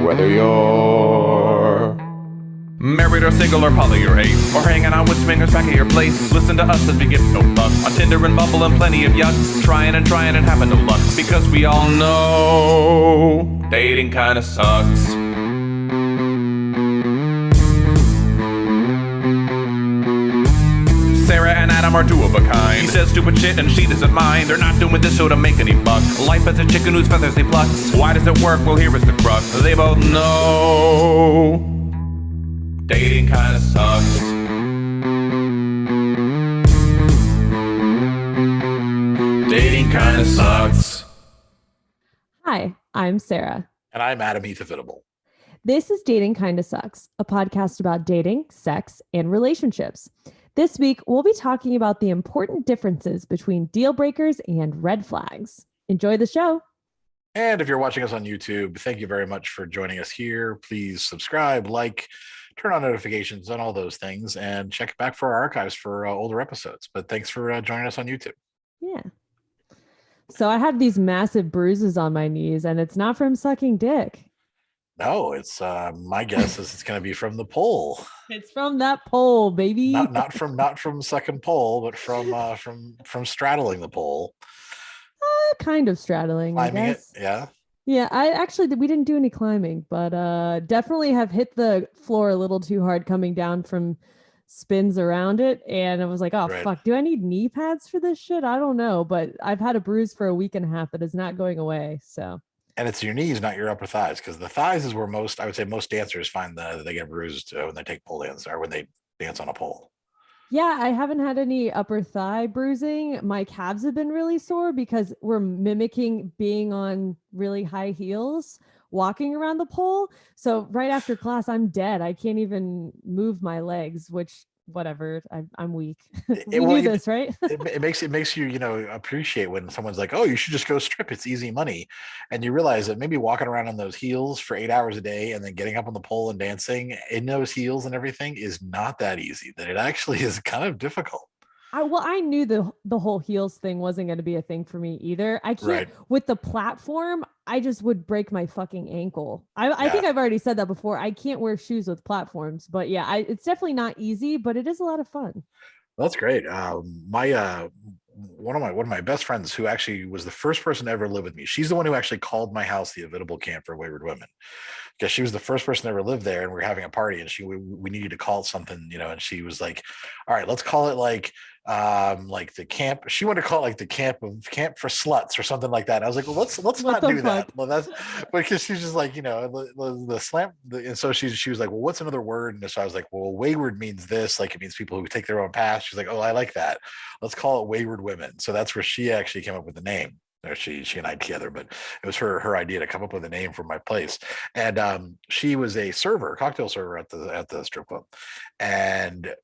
Whether you're married or single or poly or ace, or hanging out with swingers back at your place, listen to us as we give no fuck on Tinder and Bumble and plenty of yucks, trying and having no luck, because we all know dating kinda sucks. Sarah and Adam are two of a kind. He says stupid shit and she doesn't mind. They're not doing this show to make any buck. Life as a chicken whose feathers he plucks. Why does it work? Well, here is the crux. They both know dating kinda sucks. Dating kinda sucks. Hi, I'm Sarah. And I'm Adam Heath Avitable. This is Dating Kinda Sucks, a podcast about dating, sex, and relationships. This week, we'll be talking about the important differences between deal breakers and red flags. Enjoy the show. And if you're watching us on YouTube, thank you very much for joining us here. Please subscribe, like, turn on notifications and all those things, and check back for our archives for older episodes. But thanks for joining us on YouTube. Yeah. So I have these massive bruises on my knees, and it's not from sucking dick. No, it's my guess is it's going to be from the pole. It's from that pole, baby. Not from sucking pole, but from straddling the pole. Kind of straddling, Climbing I guess. it, yeah. Yeah, we didn't do any climbing, but definitely have hit the floor a little too hard coming down from spins around it. And I was like, oh, Right. fuck, do I need knee pads for this shit? I don't know, but I've had a bruise for a week and a half that is not going away, so. And it's your knees, not your upper thighs, because the thighs is where most dancers find that they get bruised when they take pole dance or when they dance on a pole. Yeah, I haven't had any upper thigh bruising. My calves have been really sore because we're mimicking being on really high heels, walking around the pole. So right after class, I'm dead. I can't even move my legs, which whatever, I'm weak. We knew this, right? it makes you appreciate when someone's like, oh, you should just go strip, it's easy money, and you realize that maybe walking around on those heels for 8 hours a day and then getting up on the pole and dancing in those heels and everything is not that easy, that it actually is kind of difficult. I knew the whole heels thing wasn't going to be a thing for me either. I can't, Right. With the platform, I just would break my fucking ankle. I think I've already said that before. I can't wear shoes with platforms, but yeah, it's definitely not easy, but it is a lot of fun. That's great. One of my best friends, who actually was the first person to ever live with me, she's the one who actually called my house the Avitable Camp for Wayward Women, because she was the first person to ever live there, and we were having a party, and we needed to call it something, and she was like, all right, let's call it like the camp. She wanted to call it like the camp for sluts or something like that. I was like, well, let's not do that. Well, that's because she's just like, the slam. And so she was like, well, what's another word? And so I was like, well, wayward means this, like it means people who take their own path. She's like, oh, I like that. Let's call it Wayward Women. So that's where she actually came up with the name. She and I together, but it was her idea to come up with a name for my place. And she was a cocktail server at the strip club. And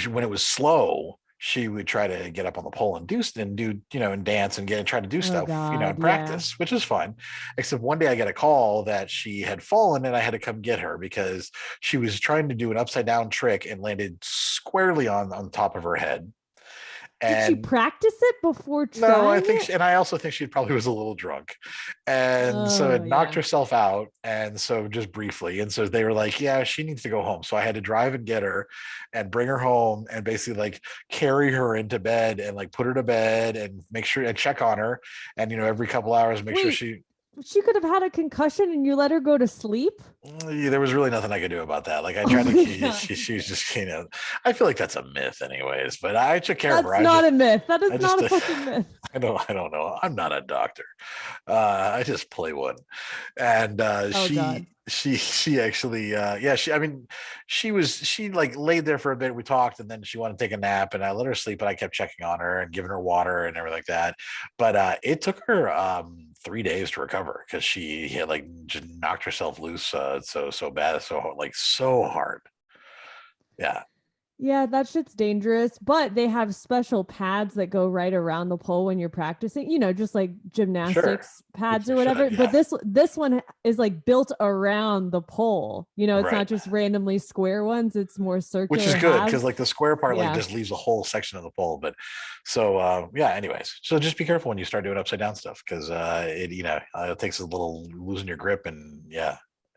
when it was slow, she would try to get up on the pole and do and dance and try to do stuff, and practice, which is fun. Except one day I got a call that she had fallen and I had to come get her because she was trying to do an upside down trick and landed squarely on top of her head. Did she practice it before trying? No, I also think she probably was a little drunk, and so it knocked herself out. And so just briefly, and so they were like, "Yeah, she needs to go home." So I had to drive and get her, and bring her home, and basically like carry her into bed and like put her to bed and make sure and check on her, and every couple hours make sure she could have had a concussion and you let her go to sleep. There was really nothing I could do about that. Like I tried to, she was just, I feel like that's a myth anyways, but I took care of her. That's not a myth. That is not a fucking myth. I don't know. I'm not a doctor. I just play one. And she actually, she like laid there for a bit. We talked and then she wanted to take a nap and I let her sleep, but I kept checking on her and giving her water and everything like that. But it took her 3 days to recover because she had like just knocked herself loose so bad, so hard. Yeah, that shit's dangerous, but they have special pads that go right around the pole when you're practicing, just like gymnastics pads or whatever. But this one is like built around the pole. It's not just randomly square ones. It's more circular. Which is good because like the square part like just leaves a whole section of the pole. But so anyways, so just be careful when you start doing upside down stuff because it takes a little losing your grip and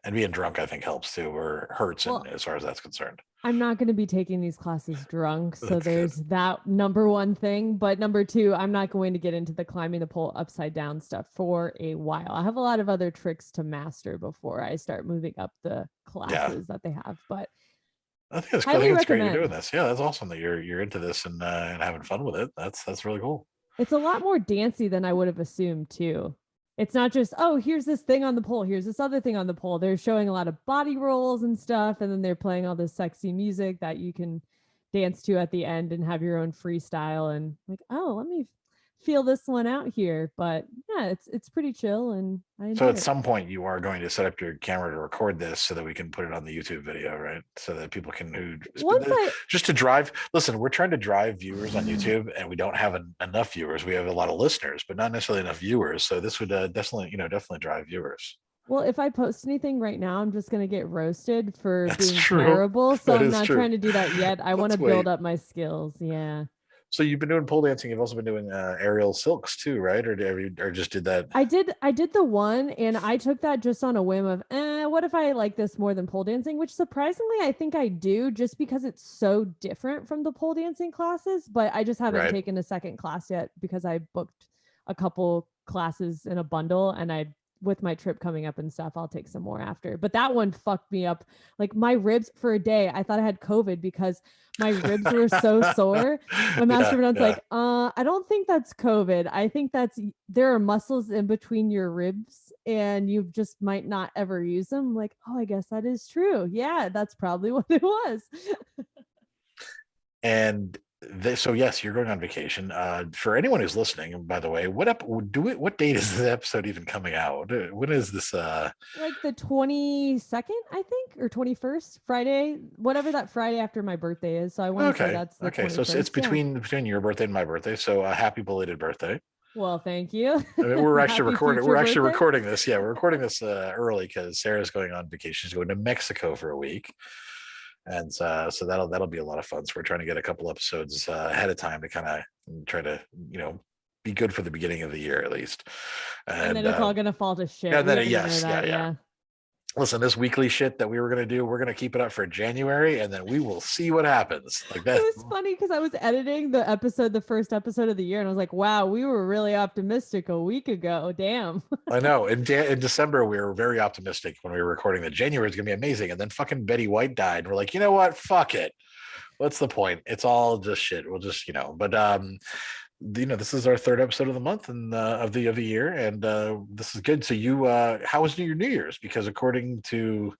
And being drunk, I think, helps too, or hurts Well, as far as that's concerned. I'm not going to be taking these classes drunk. So That's good. there's that number one thing. But number two, I'm not going to get into the climbing the pole upside down stuff for a while. I have a lot of other tricks to master before I start moving up the classes that they have. But I think it's highly great you're doing recommend. this. Yeah, that's awesome that you're into this and having fun with it. That's really cool. It's a lot more dancey than I would have assumed too. It's not just, oh, here's this thing on the pole, here's this other thing on the pole. They're showing a lot of body rolls and stuff, and then they're playing all this sexy music that you can dance to at the end and have your own freestyle. And like, oh, let me feel this one out here. But yeah, it's pretty chill, and I enjoy So at it. some point, you are going to set up your camera to record this so that we can put it on the YouTube video, right? So that people can just to drive. Listen, we're trying to drive viewers on YouTube, and we don't have enough viewers. We have a lot of listeners, but not necessarily enough viewers. So this would definitely drive viewers. Well, if I post anything right now, I'm just gonna get roasted for That's being true. terrible. So That I'm is not true. trying to do that yet. I want to Let's build wait. up my skills. Yeah. So you've been doing pole dancing. You've also been doing aerial silks too, right? Or just did that? I did the one, and I took that just on a whim of, what if I like this more than pole dancing? Which surprisingly, I think I do, just because it's so different from the pole dancing classes. But I just haven't Right. taken a second class yet because I booked a couple classes in a bundle, and with my trip coming up and stuff, I'll take some more after. But that one fucked me up. Like my ribs for a day, I thought I had COVID because my ribs were so sore. My master was like, I don't think that's COVID. I think there are muscles in between your ribs and you just might not ever use them. I'm like, oh, I guess that is true. Yeah, that's probably what it was. And so yes, you're going on vacation. For anyone who's listening, and by the way, what date is this episode even coming out? When is this? Like the 22nd, I think, or 21st, Friday, whatever that Friday after my birthday is. So I want to say that's the 21st. So it's between your birthday and my birthday. So happy belated birthday. Well, thank you. I mean, we're actually recording. We're actually birthday? recording this. Yeah, we're recording this early because Sarah's going on vacation. She's going to Mexico for a week. And so that'll be a lot of fun. So we're trying to get a couple episodes ahead of time to kind of try to be good for the beginning of the year at least. And then it's all gonna fall to shit. And then yeah. Listen, this weekly shit that we were gonna do, we're gonna keep it up for January, and then we will see what happens. Like that. It was funny because I was editing the first episode of the year, and I was like, "Wow, we were really optimistic a week ago." Damn. I know. In December, we were very optimistic when we were recording that January is gonna be amazing, and then fucking Betty White died. And we're like, you know what? Fuck it. What's the point? It's all just shit. We'll just But this is our third episode of the month and of the year, and this is good. So how was your New Year's? Because according to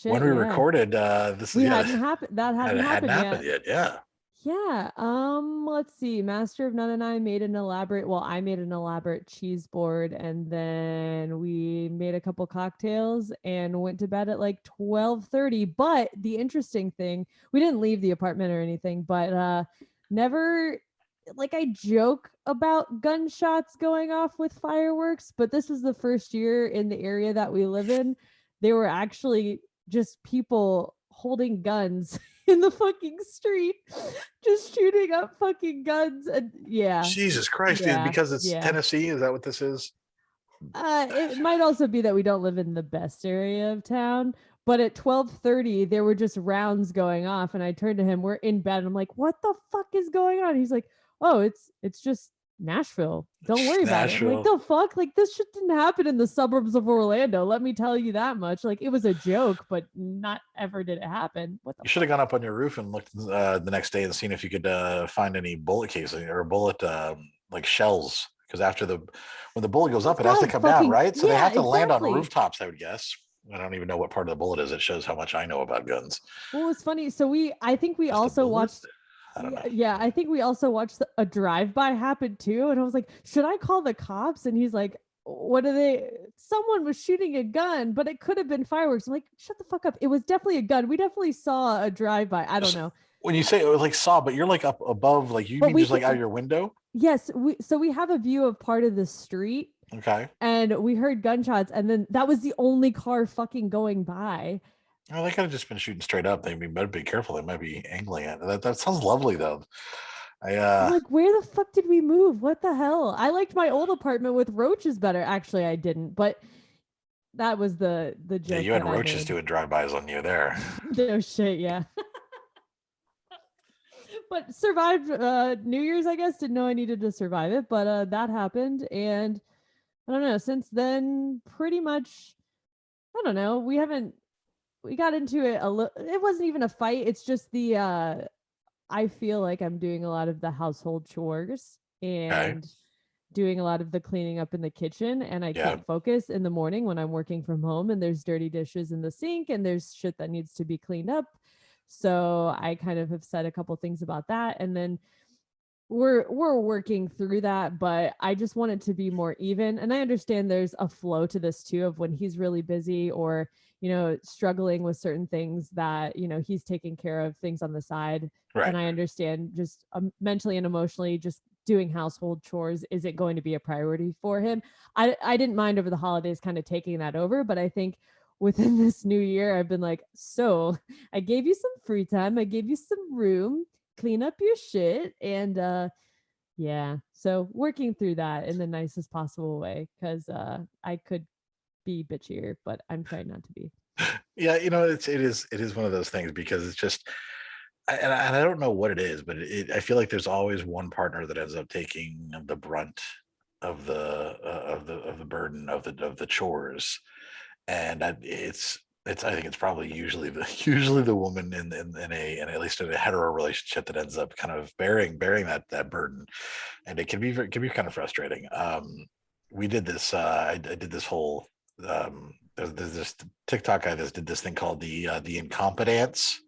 when we recorded, this hadn't happened. That hadn't happened yet. Yeah. Yeah. Let's see. Master of None and I made an elaborate cheese board, and then we made a couple cocktails and went to bed at like 12:30. But the interesting thing, we didn't leave the apartment or anything, but never. Like I joke about gunshots going off with fireworks, but this was the first year in the area that we live in. They were actually just people holding guns in the fucking street, just shooting up fucking guns. And yeah. Jesus Christ, dude, because it's Tennessee. Is that what this is? It might also be that we don't live in the best area of town. But at 12:30, there were just rounds going off, and I turned to him. We're in bed, and I'm like, "What the fuck is going on?" He's like, "Oh, it's just Nashville. Don't worry about it." I'm like, the fuck? Like this shit didn't happen in the suburbs of Orlando. Let me tell you that much. Like it was a joke, but not ever did it happen. What you should have gone up on your roof and looked the next day and seen if you could find any bullet casing or bullet like shells. Because when the bullet goes up, it has to come down, right? So they have to land on rooftops, I would guess. I don't even know what part of the bullet is. It shows how much I know about guns. Well, it's funny. So I think we also watched. I don't know. Yeah, I think we also watched a drive-by happen too. And I was like, should I call the cops? And he's like, what are they? Someone was shooting a gun, but it could have been fireworks. I'm like, shut the fuck up. It was definitely a gun. We definitely saw a drive-by. I don't know. When you say it was like saw, but you're like up above, like you mean just like out of your window? Yes. We have a view of part of the street. Okay. And we heard gunshots, and then that was the only car fucking going by. Oh, they could have just been shooting straight up. They better be careful. They might be angling at it. That sounds lovely though. I'm like, where the fuck did we move? What the hell? I liked my old apartment with roaches better. Actually, I didn't, but that was the Yeah, joke you had that I roaches made. doing drive-bys on you there. No shit, yeah. But survived New Year's, I guess. Didn't know I needed to survive it, but that happened. And I don't know, since then, pretty much, I don't know, we got into it a little. It wasn't even a fight. It's just I feel like I'm doing a lot of the household chores Okay. and doing a lot of the cleaning up in the kitchen, and I Yeah. can't focus in the morning when I'm working from home and there's dirty dishes in the sink and there's shit that needs to be cleaned up. So I kind of have said a couple things about that, and then we're working through that, but I just want it to be more even. And I understand there's a flow to this too, of when he's really busy or, struggling with certain things that, he's taking care of things on the side. Right. And I understand just mentally and emotionally, just doing household chores isn't going to be a priority for him. I didn't mind over the holidays kind of taking that over, but I think within this new year, I've been like, so I gave you some free time, I gave you some room, clean up your shit. And yeah, so working through that in the nicest possible way, because I could be bitchier, but I'm trying not to be. Yeah, it is one of those things because it's just and I don't know what it is, but I feel like there's always one partner that ends up taking the brunt of the burden of the chores, and it's I think it's probably usually the usually the woman in at least in a hetero relationship that ends up kind of bearing that burden, and it can be kind of frustrating. We did this. I did this whole. There's this TikTok guy that did this thing called the incompetence,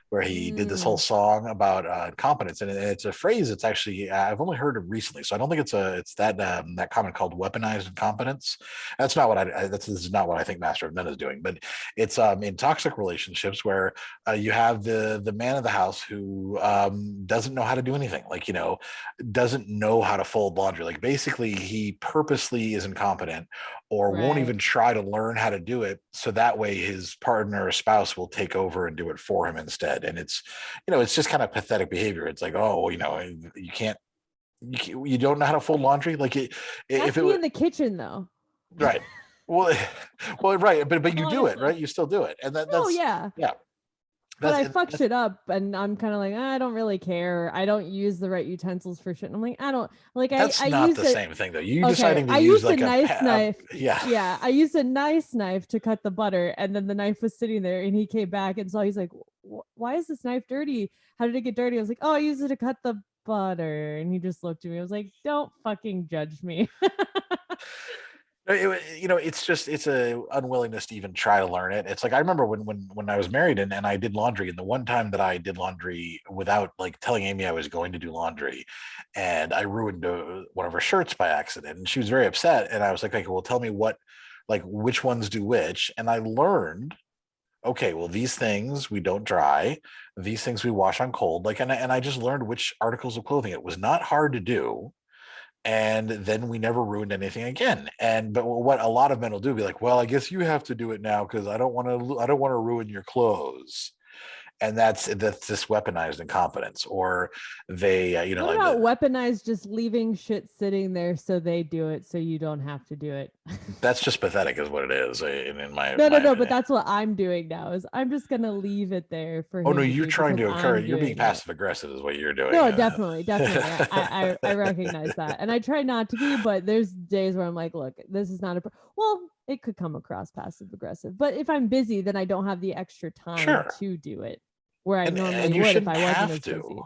where he did this whole Mm, song about incompetence, and it's a phrase that's actually I've only heard it recently, so I don't think it's that comment called weaponized competence. That's not what this is not what I think Master of None is doing, but it's in toxic relationships where you have the man of the house who doesn't know how to do anything, like doesn't know how to fold laundry, like basically he purposely is incompetent or won't right. even try to learn how to do it, so that way his partner or spouse will take over and do it for him instead. And it's just kind of pathetic behavior. It's like, oh, you can't, you don't know how to fold laundry, like if That's it me was in the kitchen though. right. Well, well, right, but you do it Honestly. right, you still do it, and No, that's yeah. yeah, But I fuck that's shit up and I'm kind of like, I don't really care. I don't use the right utensils for shit. And I'm like, I don't like that's I not use the it. same thing though. You Okay, deciding to I use used a like nice knife. yeah. Yeah, I used a nice knife to cut the butter, and then the knife was sitting there, and he came back and saw. He's like, "Why is this knife dirty? How did it get dirty?" I was like, "Oh, I used it to cut the butter." And he just looked at me. I was like, "Don't fucking judge me." It's just it's a unwillingness to even try to learn it. It's like I remember when I was married and I did laundry, and the one time that I did laundry without like telling Amy I was going to do laundry, and I ruined one of her shirts by accident, and she was very upset. And I was like, okay, well, tell me like which ones do which, and I learned. Okay, well, these things we don't dry, these things we wash on cold. Like, and I just learned which articles of clothing. It was not hard to do, and then we never ruined anything again. And but what a lot of men will do, be like, well, I guess you have to do it now because I don't want to ruin your clothes. And that's this weaponized incompetence. Or they What like about weaponized just leaving shit sitting there so they do it so you don't have to do it? that's just pathetic is what it is, in No, my no, but opinion. that's what I'm doing now. Is I'm just gonna leave it there for Oh no, him to you're do trying because to I'm encourage, you're being doing it. passive aggressive is what you're doing. No, definitely, definitely. I recognize that, and I try not to be. But there's days where I'm like, look, this is not a. Well, it could come across passive aggressive, but if I'm busy, then I don't have the extra time Sure. to do it, where I normally And you would if shouldn't I wasn't have as to busy.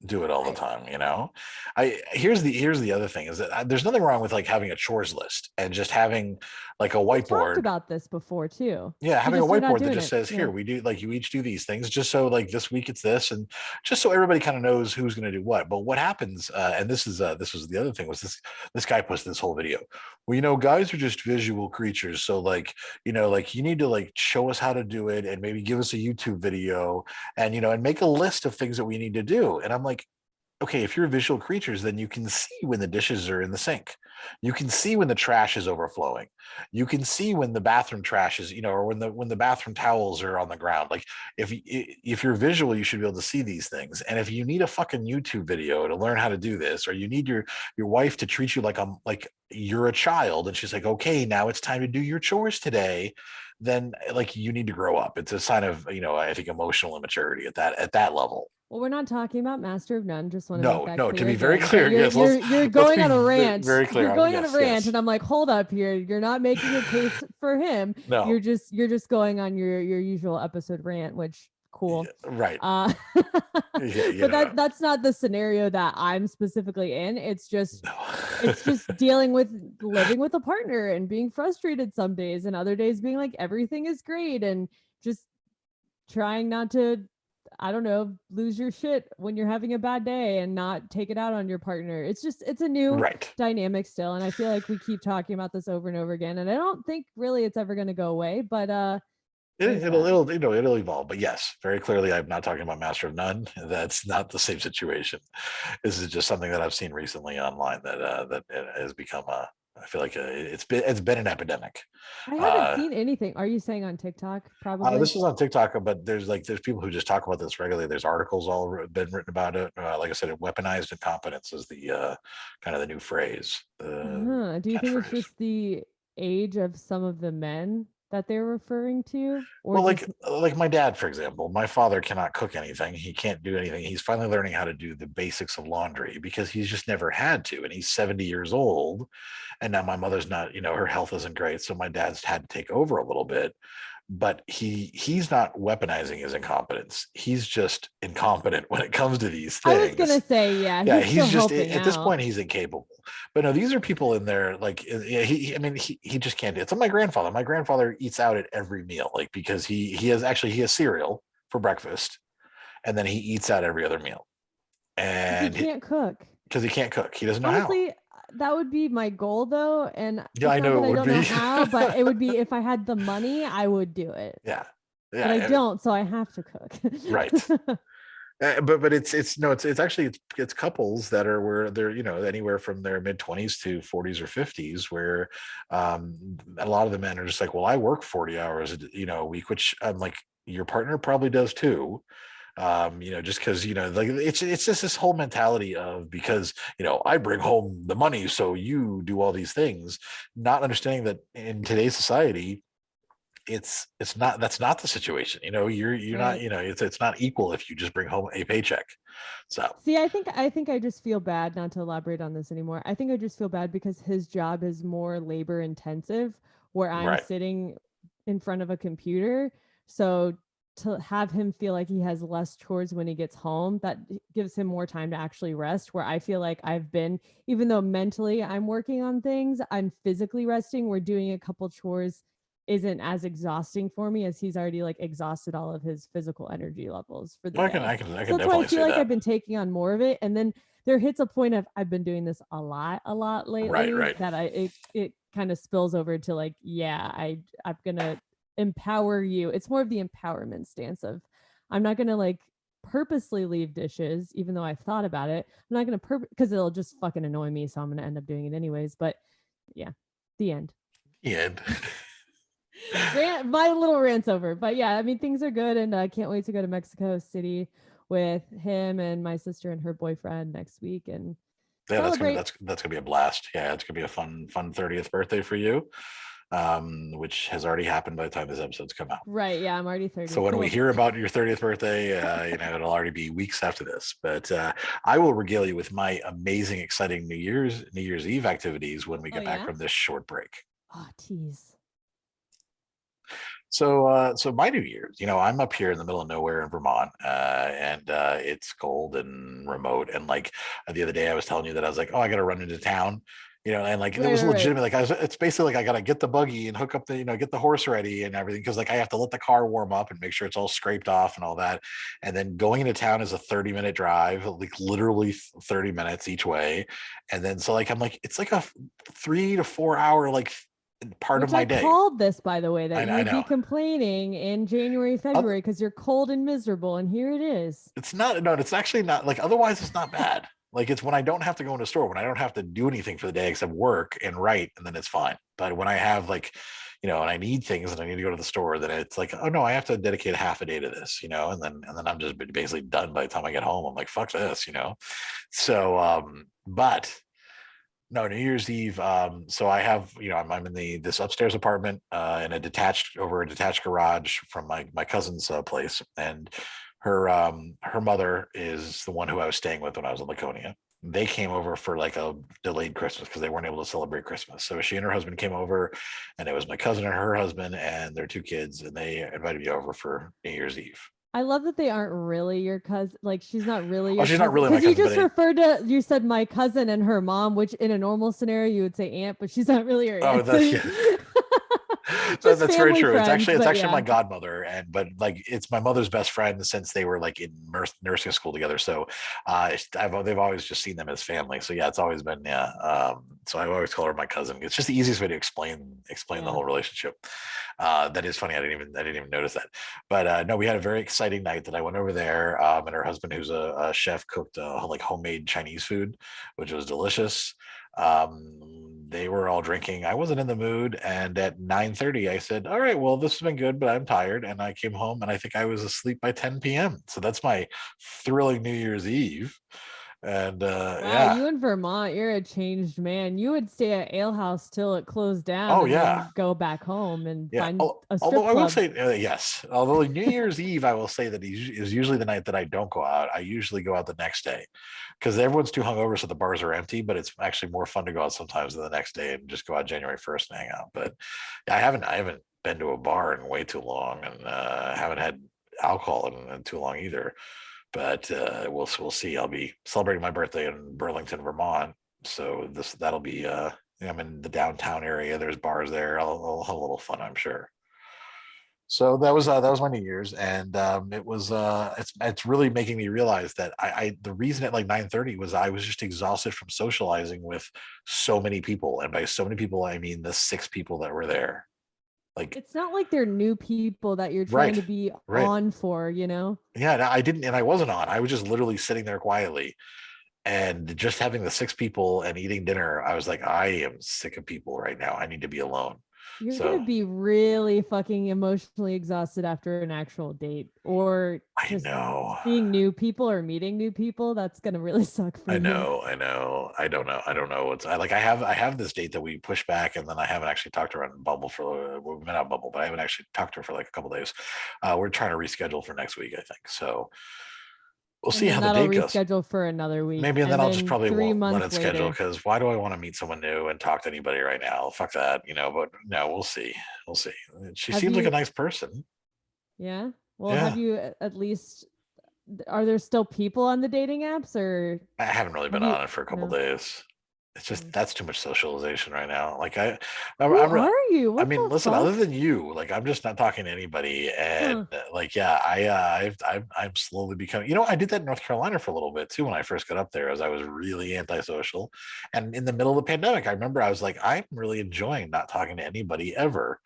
do it all the Right. time. I here's the other thing is that there's nothing wrong with like having a chores list and just having like a We've talked whiteboard. about this before too. Yeah, We having a just are not whiteboard that doing just it. says, Yeah. here, we do, like, you each do these things, just so like this week it's this, and just so everybody kind of knows who's going to do what. But what happens, and this was the other thing, was this guy posted this whole video. Well, guys are just visual creatures. So like, like you need to like show us how to do it and maybe give us a YouTube video and and make a list of things that we need to do. And I'm like, okay, if you're visual creatures, then you can see when the dishes are in the sink. You can see when the trash is overflowing. You can see when the bathroom trash is, or when the bathroom towels are on the ground. Like if you're visual, you should be able to see these things. And if you need a fucking YouTube video to learn how to do this, or you need your wife to treat you like you're a child, and she's like, okay, now it's time to do your chores today, then like you need to grow up. It's a sign of, I think, emotional immaturity at that level. Well, we're not talking about Master of None. Just want to make that No. clear. To be very again. clear, You're, yes. you're going on a rant. Very clear. You're going on a rant, and I'm like, hold up here. You're not making a case for him. No. You're just going on your usual episode rant, which cool. Yeah, right. But that's not the scenario that I'm specifically in. It's just dealing with living with a partner and being frustrated some days, and other days being like everything is great, and just trying not to, I don't know, lose your shit when you're having a bad day and not take it out on your partner. It's a new dynamic still. And I feel like we keep talking about this over and over again. And I don't think really it's ever going to go away, but it'll evolve. But yes, very clearly, I'm not talking about Master of None. That's not the same situation. This is just something that I've seen recently online that has become I feel like it's been an epidemic. I haven't seen anything. Are you saying on TikTok? Probably. This is on TikTok, but there's people who just talk about this regularly. There's articles all been written about it. Like I said, weaponized competence is the kind of the new phrase. Do you think it's just the age of some of the men that they're referring to? Or well, like my dad, for example, my father cannot cook anything. He can't do anything. He's finally learning how to do the basics of laundry because he's just never had to. And he's 70 years old. And now my mother's not, her health isn't great. So my dad's had to take over a little bit. But he's not weaponizing his incompetence. He's just incompetent when it comes to these things. I was gonna say, he's just at this point he's incapable. But no, these are people in there like he just can't do it. It's like my grandfather. My grandfather eats out at every meal, like because he has cereal for breakfast, and then he eats out every other meal. And he can't cook because he can't cook. He doesn't know Honestly, how. That would be my goal though, and I know I don't know how, but it would be if I had the money, I would do it. Yeah, but I don't, so I have to cook. Right. But it's actually couples that are where they're anywhere from their mid-20s to 40s or 50s, where a lot of the men are just like, well, I work 40 hours a week, which I'm like, your partner probably does too. Just because like it's just this whole mentality of, because I bring home the money, so you do all these things, not understanding that in today's society that's not the situation. You're not, it's not equal if you just bring home a paycheck. So see, I think I just feel bad, not to elaborate on this anymore. I think I just feel bad because his job is more labor intensive, where I'm sitting in front of a computer. So to have him feel like he has less chores when he gets home, that gives him more time to actually rest, where I feel like I've been, even though mentally I'm working on things, I'm physically resting, where doing a couple chores isn't as exhausting for me, as he's already like exhausted all of his physical energy levels for the day. I can so that's why I feel like I've been taking on more of it. And then there hits a point of I've been doing this a lot lately, that it kind of spills over to like, I'm gonna empower you. It's more of the empowerment stance of, I'm not gonna like purposely leave dishes, even though I've thought about it. I'm not gonna because it'll just fucking annoy me, so I'm gonna end up doing it anyways. But yeah, the end. My little rant's over. But yeah, I mean, things are good, and I can't wait to go to Mexico City with him and my sister and her boyfriend next week. And that's gonna be a blast. Yeah, it's gonna be a fun 30th birthday for you, which has already happened by the time this episode's come out. Right. Yeah, I'm already 30. So when we hear about your 30th birthday, it'll already be weeks after this. But I will regale you with my amazing, exciting New Year's Eve activities when we get back from this short break. Oh, tease. So my New Year's, I'm up here in the middle of nowhere in Vermont, and it's cold and remote. And like the other day I was telling you that I was like, oh, I got to run into town, and like it was legitimate. Like it's basically like I got to get the buggy and hook up the, get the horse ready and everything. Cause like I have to let the car warm up and make sure it's all scraped off and all that. And then going into town is a 30-minute drive, like literally 30 minutes each way. And then, so like, I'm like, it's like a 3 to 4 hour, like part of Which my I day. called this, by the way, that you I would be know. complaining in January, February because you're cold and miserable, and here it is. It's not, no, it's actually not, like, otherwise it's not bad. Like, it's when I don't have to go in a store, when I don't have to do anything for the day except work and write, and then it's fine. But when I have, like, and I need things and I need to go to the store, then it's like, oh no, I have to dedicate half a day to this, and then I'm just basically done by the time I get home. I'm like, fuck this. So but no, New Year's Eve. So I have, I'm in this upstairs apartment in a detached garage from my cousin's place, and her mother is the one who I was staying with when I was in Laconia. They came over for like a delayed Christmas because they weren't able to celebrate Christmas. So she and her husband came over, and it was my cousin and her husband and their 2 kids, and they invited me over for New Year's Eve. I love that they aren't really your cousin. Like, she's not really your She's cousin. not really my Because you cousin, just but referred to, you said my cousin and her mom, which in a normal scenario you would say aunt, but she's not really your aunt. That's very true. Friends, it's actually yeah. my godmother, but like, it's my mother's best friend since they were like in nursing school together. So they've always just seen them as family. So yeah, it's always been, so I always call her my cousin. It's just the easiest way to explain the whole relationship. That is funny. I didn't even notice that. But no, we had a very exciting night that I went over there, and her husband, who's a chef, cooked like homemade Chinese food, which was delicious. They were all drinking. I wasn't in the mood, and at 9:30 I said, all right, well, this has been good, but I'm tired. And I came home, and I think I was asleep by 10 p.m. So that's my thrilling New Year's Eve. And wow, you in Vermont, you're a changed man. You would stay at Ale House till it closed down, and then go back home and find a strip although club. I will say yes. Although New Year's Eve, I will say that is usually the night that I don't go out. I usually go out the next day because everyone's too hungover, so the bars are empty. But it's actually more fun to go out sometimes than the next day and just go out January 1st and hang out. But I haven't been to a bar in way too long, and haven't had alcohol in too long either. But we'll see. I'll be celebrating my birthday in Burlington, Vermont. So that'll be I'm in the downtown area. There's bars there. I'll have a little fun, I'm sure. So that was my New Year's, and it was it's really making me realize that I the reason at like 9:30 was I was just exhausted from socializing with so many people, and by so many people I mean the 6 people that were there. Like, it's not like they're new people that you're trying to be on for, Yeah, I didn't, and I wasn't on. I was just literally sitting there quietly, and just having the 6 people and eating dinner. I was like, I am sick of people right now. I need to be alone. You're gonna be really fucking emotionally exhausted after an actual date, or just seeing new people or meeting new people. That's gonna really suck for you. I know. I don't know what's I have this date that we push back, and then I haven't actually talked to her on Bumble we've been on Bumble, but I haven't actually talked to her for like a couple days. We're trying to reschedule for next week, I think. So we'll see how the date goes. Reschedule for another week. Maybe, and then I'll just probably won't let it schedule, because why do I want to meet someone new and talk to anybody right now? Fuck that, but no, we'll see. She seems like a nice person. Yeah. Well, have you at least, are there still people on the dating apps, or? I haven't really been on it for a couple days. It's just, that's too much socialization right now. Like Who are you? What listen, other than you, like, I'm just not talking to anybody. And I'm slowly becoming, I did that in North Carolina for a little bit too. When I first got up there, as I was really antisocial. And in the middle of the pandemic, I remember I was like, I'm really enjoying not talking to anybody ever.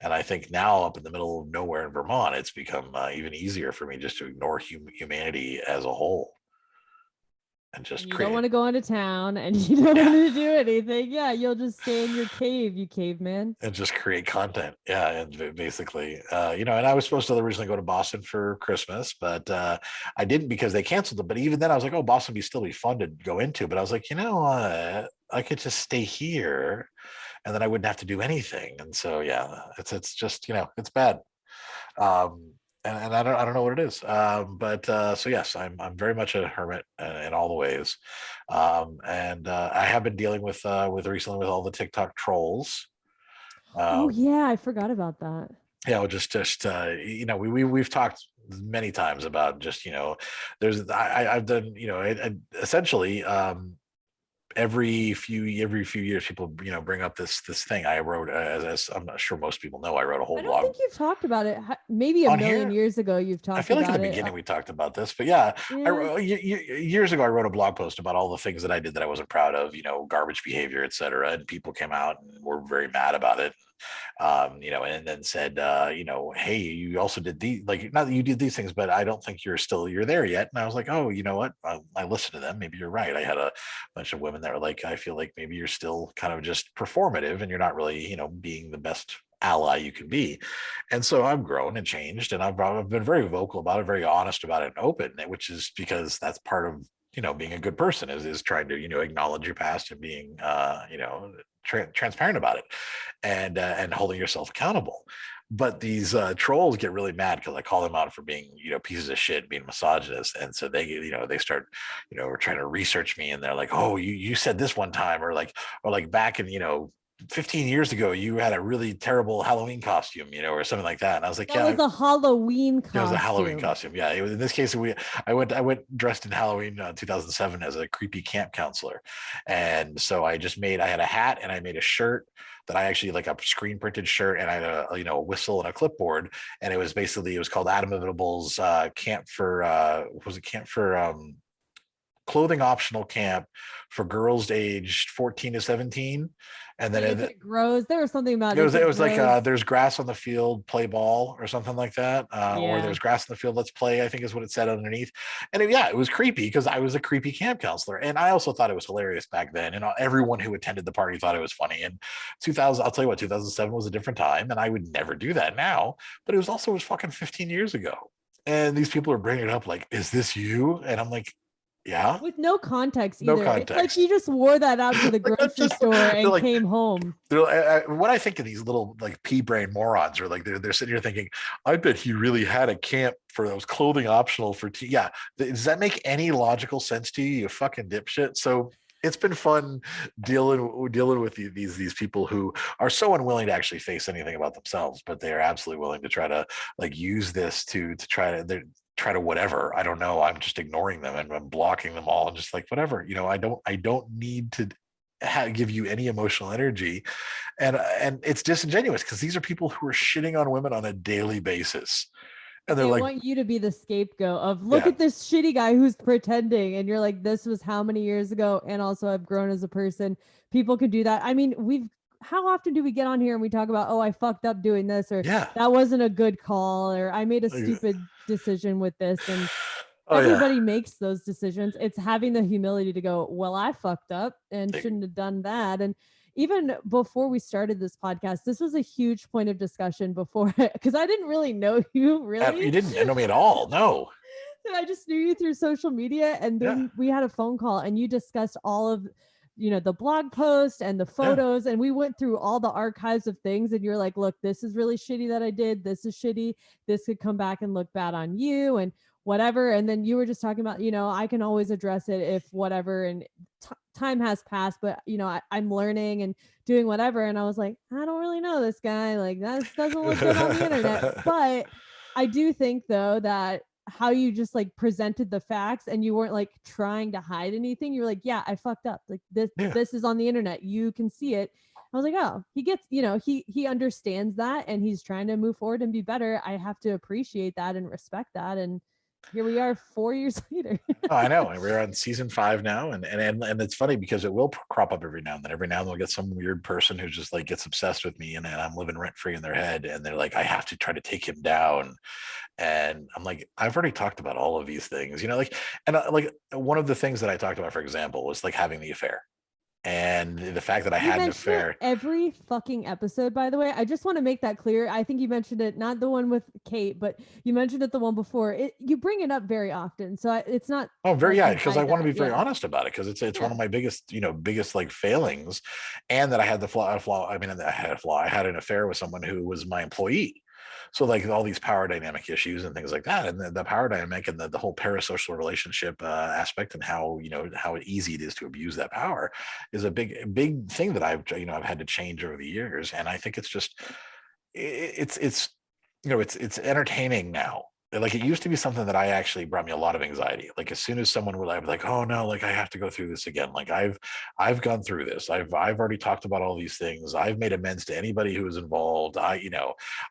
And I think now, up in the middle of nowhere in Vermont, it's become even easier for me just to ignore humanity as a whole. And just you don't want to go into town, and you don't want to do anything. Yeah, you'll just stay in your cave, you caveman. And just create content. Yeah, and basically, and I was supposed to originally go to Boston for Christmas, but I didn't because they canceled it. But even then, I was like, oh, Boston would still be fun to go into. But I was like, I could just stay here, and then I wouldn't have to do anything. And so, yeah, it's just, it's bad. And I don't know what it is. So yes, I'm very much a hermit in all the ways. And I have been dealing with recently with all the TikTok trolls. Oh yeah, I forgot about that. Yeah, we've talked many times about just, I've done, essentially, every few years, people bring up this thing I wrote. As I'm not sure most people know, I wrote a whole I don't blog think you've talked about it. Maybe a on million here. years ago you've I talked feel like in the about it. beginning we talked about this, but yeah, Yeah. years ago I wrote a blog post about all the things that I did that I wasn't proud of, garbage behavior, etc. And people came out and were very mad about it. And then said, hey, you also did these, like, not that you did these things, but I don't think you're there yet. And I was like, oh, you know what? I listened to them. Maybe you're right. I had a bunch of women that were like, I feel like maybe you're still kind of just performative and you're not really, being the best ally you can be. And so I've grown and changed, and I've been very vocal about it, very honest about it, and open, which is because that's part of being a good person is trying to acknowledge your past and being transparent about it, and holding yourself accountable. But these trolls get really mad because I call them out for being pieces of shit, being misogynist, and so they start trying to research me, and they're like, oh, you said this one time, or like back in 15 years ago you had a really terrible Halloween costume, or something like that. And I was like, That yeah, was a Halloween it was a Halloween costume. costume. Yeah, it was, in this case, I went dressed in Halloween 2007 as a creepy camp counselor, and so I had a hat and I made a shirt that I actually, like, a screen printed shirt, and I had a whistle and a clipboard, and it was called Adam Heath camp for clothing optional camp for girls aged 14 to 17. And then If it grows, there was something about it was if it it was like grows. there's grass on the field, play ball, or something like that, or Yeah. there's grass in the field, let's play, I think is what it said underneath. And it was creepy because I was a creepy camp counselor, and I also thought it was hilarious back then, and everyone who attended the party thought it was funny. And 2000, I'll tell you what, 2007 was a different time, and I would never do that now, but it was fucking 15 years ago, and these people are bringing it up like, is this you? And I'm like, yeah. With no context No either. It's like context. you just wore that out to the Like, that's grocery just store they're and like, came home. what I think of these little, like, pea brain morons, are like, they're sitting here thinking, I bet he really had a camp for those clothing optional for yeah. Does that make any logical sense to you, you fucking dipshit? So it's been fun dealing with these people who are so unwilling to actually face anything about themselves, but they are absolutely willing to try to, like, use this to try to whatever. I don't know. I'm just ignoring them, and I'm blocking them all, and just like, whatever. I don't need to give you any emotional energy, and it's disingenuous because these are people who are shitting on women on a daily basis, and they're They like, want you to be the scapegoat of, look yeah, at this shitty guy who's pretending. And you're like, this was how many years ago? And also, I've grown as a person. People can do that. I mean, how often do we get on here and we talk about, oh, I fucked up doing this, or yeah, that wasn't a good call, or I made a stupid decision with this? And oh yeah, everybody makes those decisions. It's having the humility to go, well, I fucked up and shouldn't have done that. And even before we started this podcast, this was a huge point of discussion before, because I didn't really know you really. you didn't know me at all, no. I just knew you through social media. And Yeah, then we had a phone call and you discussed all of, the blog post and the yeah, photos. And we went through all the archives of things. And you're like, look, this is really shitty that I did. This is shitty. This could come back and look bad on you and whatever. And then you were just talking about, I can always address it if whatever. And time has passed, but I'm learning and doing whatever. And I was like, I don't really know this guy. Like, that doesn't look good on the internet. But I do think, though, that how you just, like, presented the facts and you weren't, like, trying to hide anything. You were like, yeah, I fucked up. Like, this yeah. this is on the internet. You can see it. I was like, oh, he gets, he understands that and he's trying to move forward and be better. I have to appreciate that and respect that. And here we are 4 years later. Oh, I know. And we're on season 5 now, and it's funny because it will crop up every now and then. Every now and then we'll get some weird person who just, like, gets obsessed with me, and I'm living rent free in their head, and they're like, I have to try to take him down. And I'm like, I've already talked about all of these things, like, and like, one of the things that I talked about, for example, was, like, having the affair. And the fact that I You had an mention it affair. every fucking episode, by the way. I just want to make that clear. I think you mentioned it, not the one with Kate, but you mentioned it the one before. You bring it up very often, so it's not Oh, very, like yeah, you because I hide want to that. be very Yeah, honest about it, because it's one yeah. of my biggest like failings, and that I had the flaw. I mean, I had a flaw. I had an affair with someone who was my employee. So, like, all these power dynamic issues and things like that, and the power dynamic, and the whole parasocial relationship aspect, and how easy it is to abuse that power, is a big thing that I've had to change over the years. And I think it's just it's entertaining now like it used to be something that I actually brought me a lot of anxiety. Like as soon as someone would, I'd be like, oh no, like I have to go through this again. Like I've gone through this. I've already talked about all these things. I've made amends to anybody who was involved. I've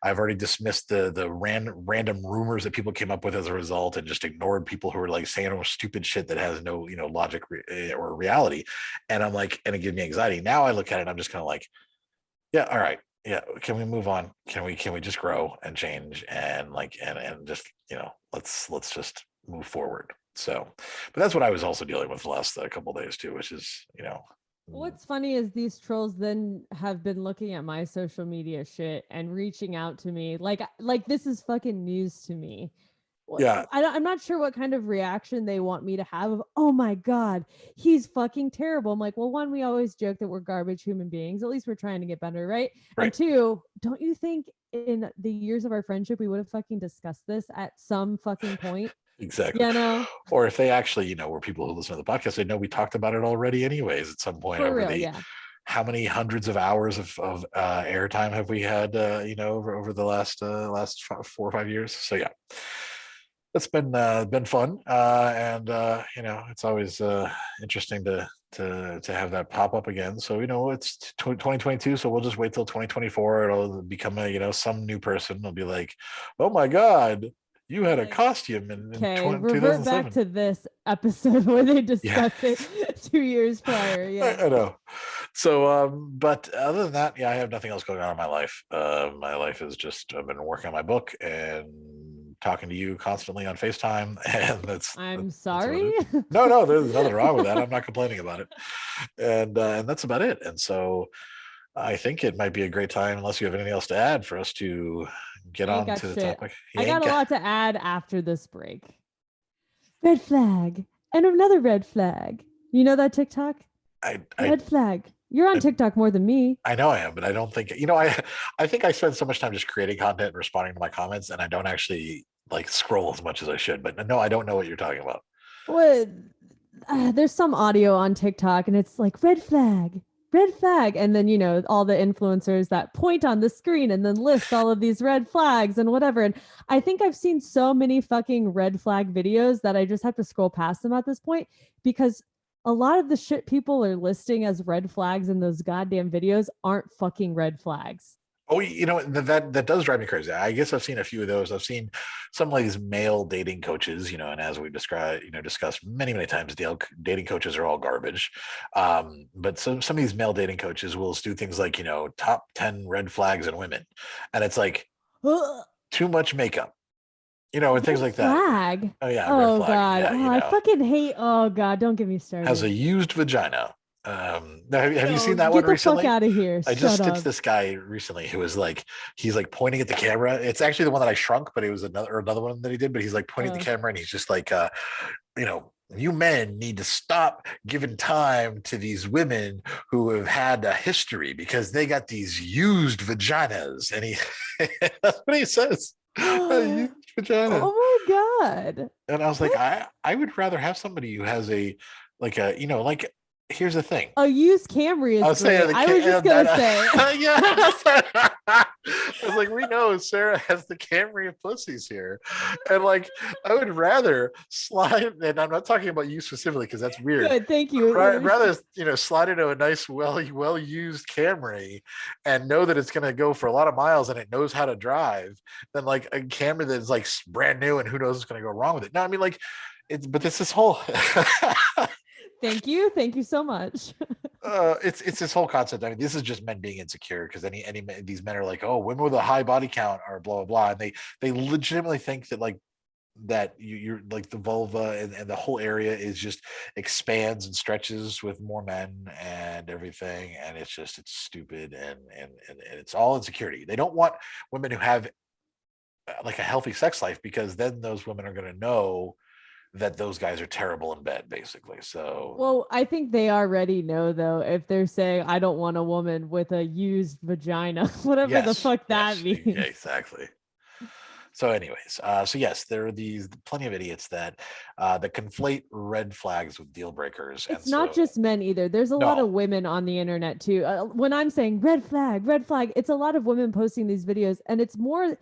already dismissed the random rumors that people came up with as a result, and just ignored people who were like saying stupid shit that has no, logic or reality. And I'm like, and it gives me anxiety. Now I look at it and I'm just kind of like, yeah, all right. Yeah, can we move on? Can we just grow and change and like and just let's just move forward. So, but that's what I was also dealing with the last couple of days too, which is What's funny is these trolls then have been looking at my social media shit and reaching out to me like this is fucking news to me. yeah, I'm not sure what kind of reaction they want me to have of, oh my God, he's fucking terrible. I'm like, well, one, we always joke that we're garbage human beings. At least we're trying to get better, right? And two, don't you think in the years of our friendship, we would have fucking discussed this at some fucking point? exactly. Or if they actually, were people who listen to the podcast, they know we talked about it already anyways at some point. For over real, the yeah. How many hundreds of hours of airtime have we had over the last 4 or 5 years? So yeah, it's been fun, and it's always interesting to have that pop up again. So it's 2022, so we'll just wait till 2024. It'll become some new person will be like, oh my God, you had a costume in revert back to this episode where they discuss it 2 years prior. Yeah, I know. So but other than that, I have nothing else going on in my life. My life is just, I've been working on my book and talking to you constantly on FaceTime, and I'm sorry. No, there's nothing wrong with that. I'm not complaining about it, and that's about it. And so I think it might be a great time, unless you have anything else to add, for us to get on to the topic. I got a lot to add after this break. Red flag and another red flag. You know that TikTok? Red flag. You're on TikTok more than me. I know I am, but I don't think I think I spend so much time just creating content and responding to my comments, and I don't actually like scroll as much as I should. But no, I don't know what you're talking about. What? There's some audio on TikTok, and it's like red flag, and then all the influencers that point on the screen and then list all of these red flags and whatever. And I think I've seen so many fucking red flag videos that I just have to scroll past them at this point, because a lot of the shit people are listing as red flags in those goddamn videos aren't fucking red flags. Oh, that does drive me crazy. I guess I've seen a few of those. I've seen some of these male dating coaches, and as we discussed many times, dating coaches are all garbage. But some of these male dating coaches will do things like, top 10 red flags in women. And it's like too much makeup, and things like that. Flag? Oh yeah. Oh red flag. God. Yeah, I fucking hate. Oh God, don't get me started. Has a used vagina. Have you seen that one recently? Get the fuck out of here. I just stitched this guy recently who was like, he's like pointing at the camera. It's actually the one that I shrunk, but it was another one that he did, but he's like pointing at the camera and he's just like, you men need to stop giving time to these women who have had a history because they got these used vaginas. And that's what he says. Used vagina. Oh my God. And I was like, I would rather have somebody who has here's the thing. A used Camry is great. I was just going to say. Yeah. I was like, we know Sarah has the Camry of pussies here. And like, I would rather slide, and I'm not talking about you specifically because that's weird. Good, thank you. Rather, slide into a nice, well-used Camry and know that it's going to go for a lot of miles and it knows how to drive than like a Camry that's like brand new and who knows what's going to go wrong with it. No, I mean, like, but this whole... Thank you so much. It's this whole concept. I mean, this is just men being insecure because these men are like, oh, women with a high body count are blah blah blah, and they legitimately think that like that you're like the vulva and the whole area is just expands and stretches with more men and everything, and it's stupid and it's all insecurity. They don't want women who have like a healthy sex life because then those women are going to know that those guys are terrible in bed, basically. So, well, I think they already know, though, if they're saying, I don't want a woman with a used vagina, whatever the fuck that means. Yeah, exactly. So anyways, so yes, there are plenty of idiots that conflate red flags with deal breakers. It's not just men either. There's a lot of women on the internet too. When I'm saying red flag, it's a lot of women posting these videos, and it's more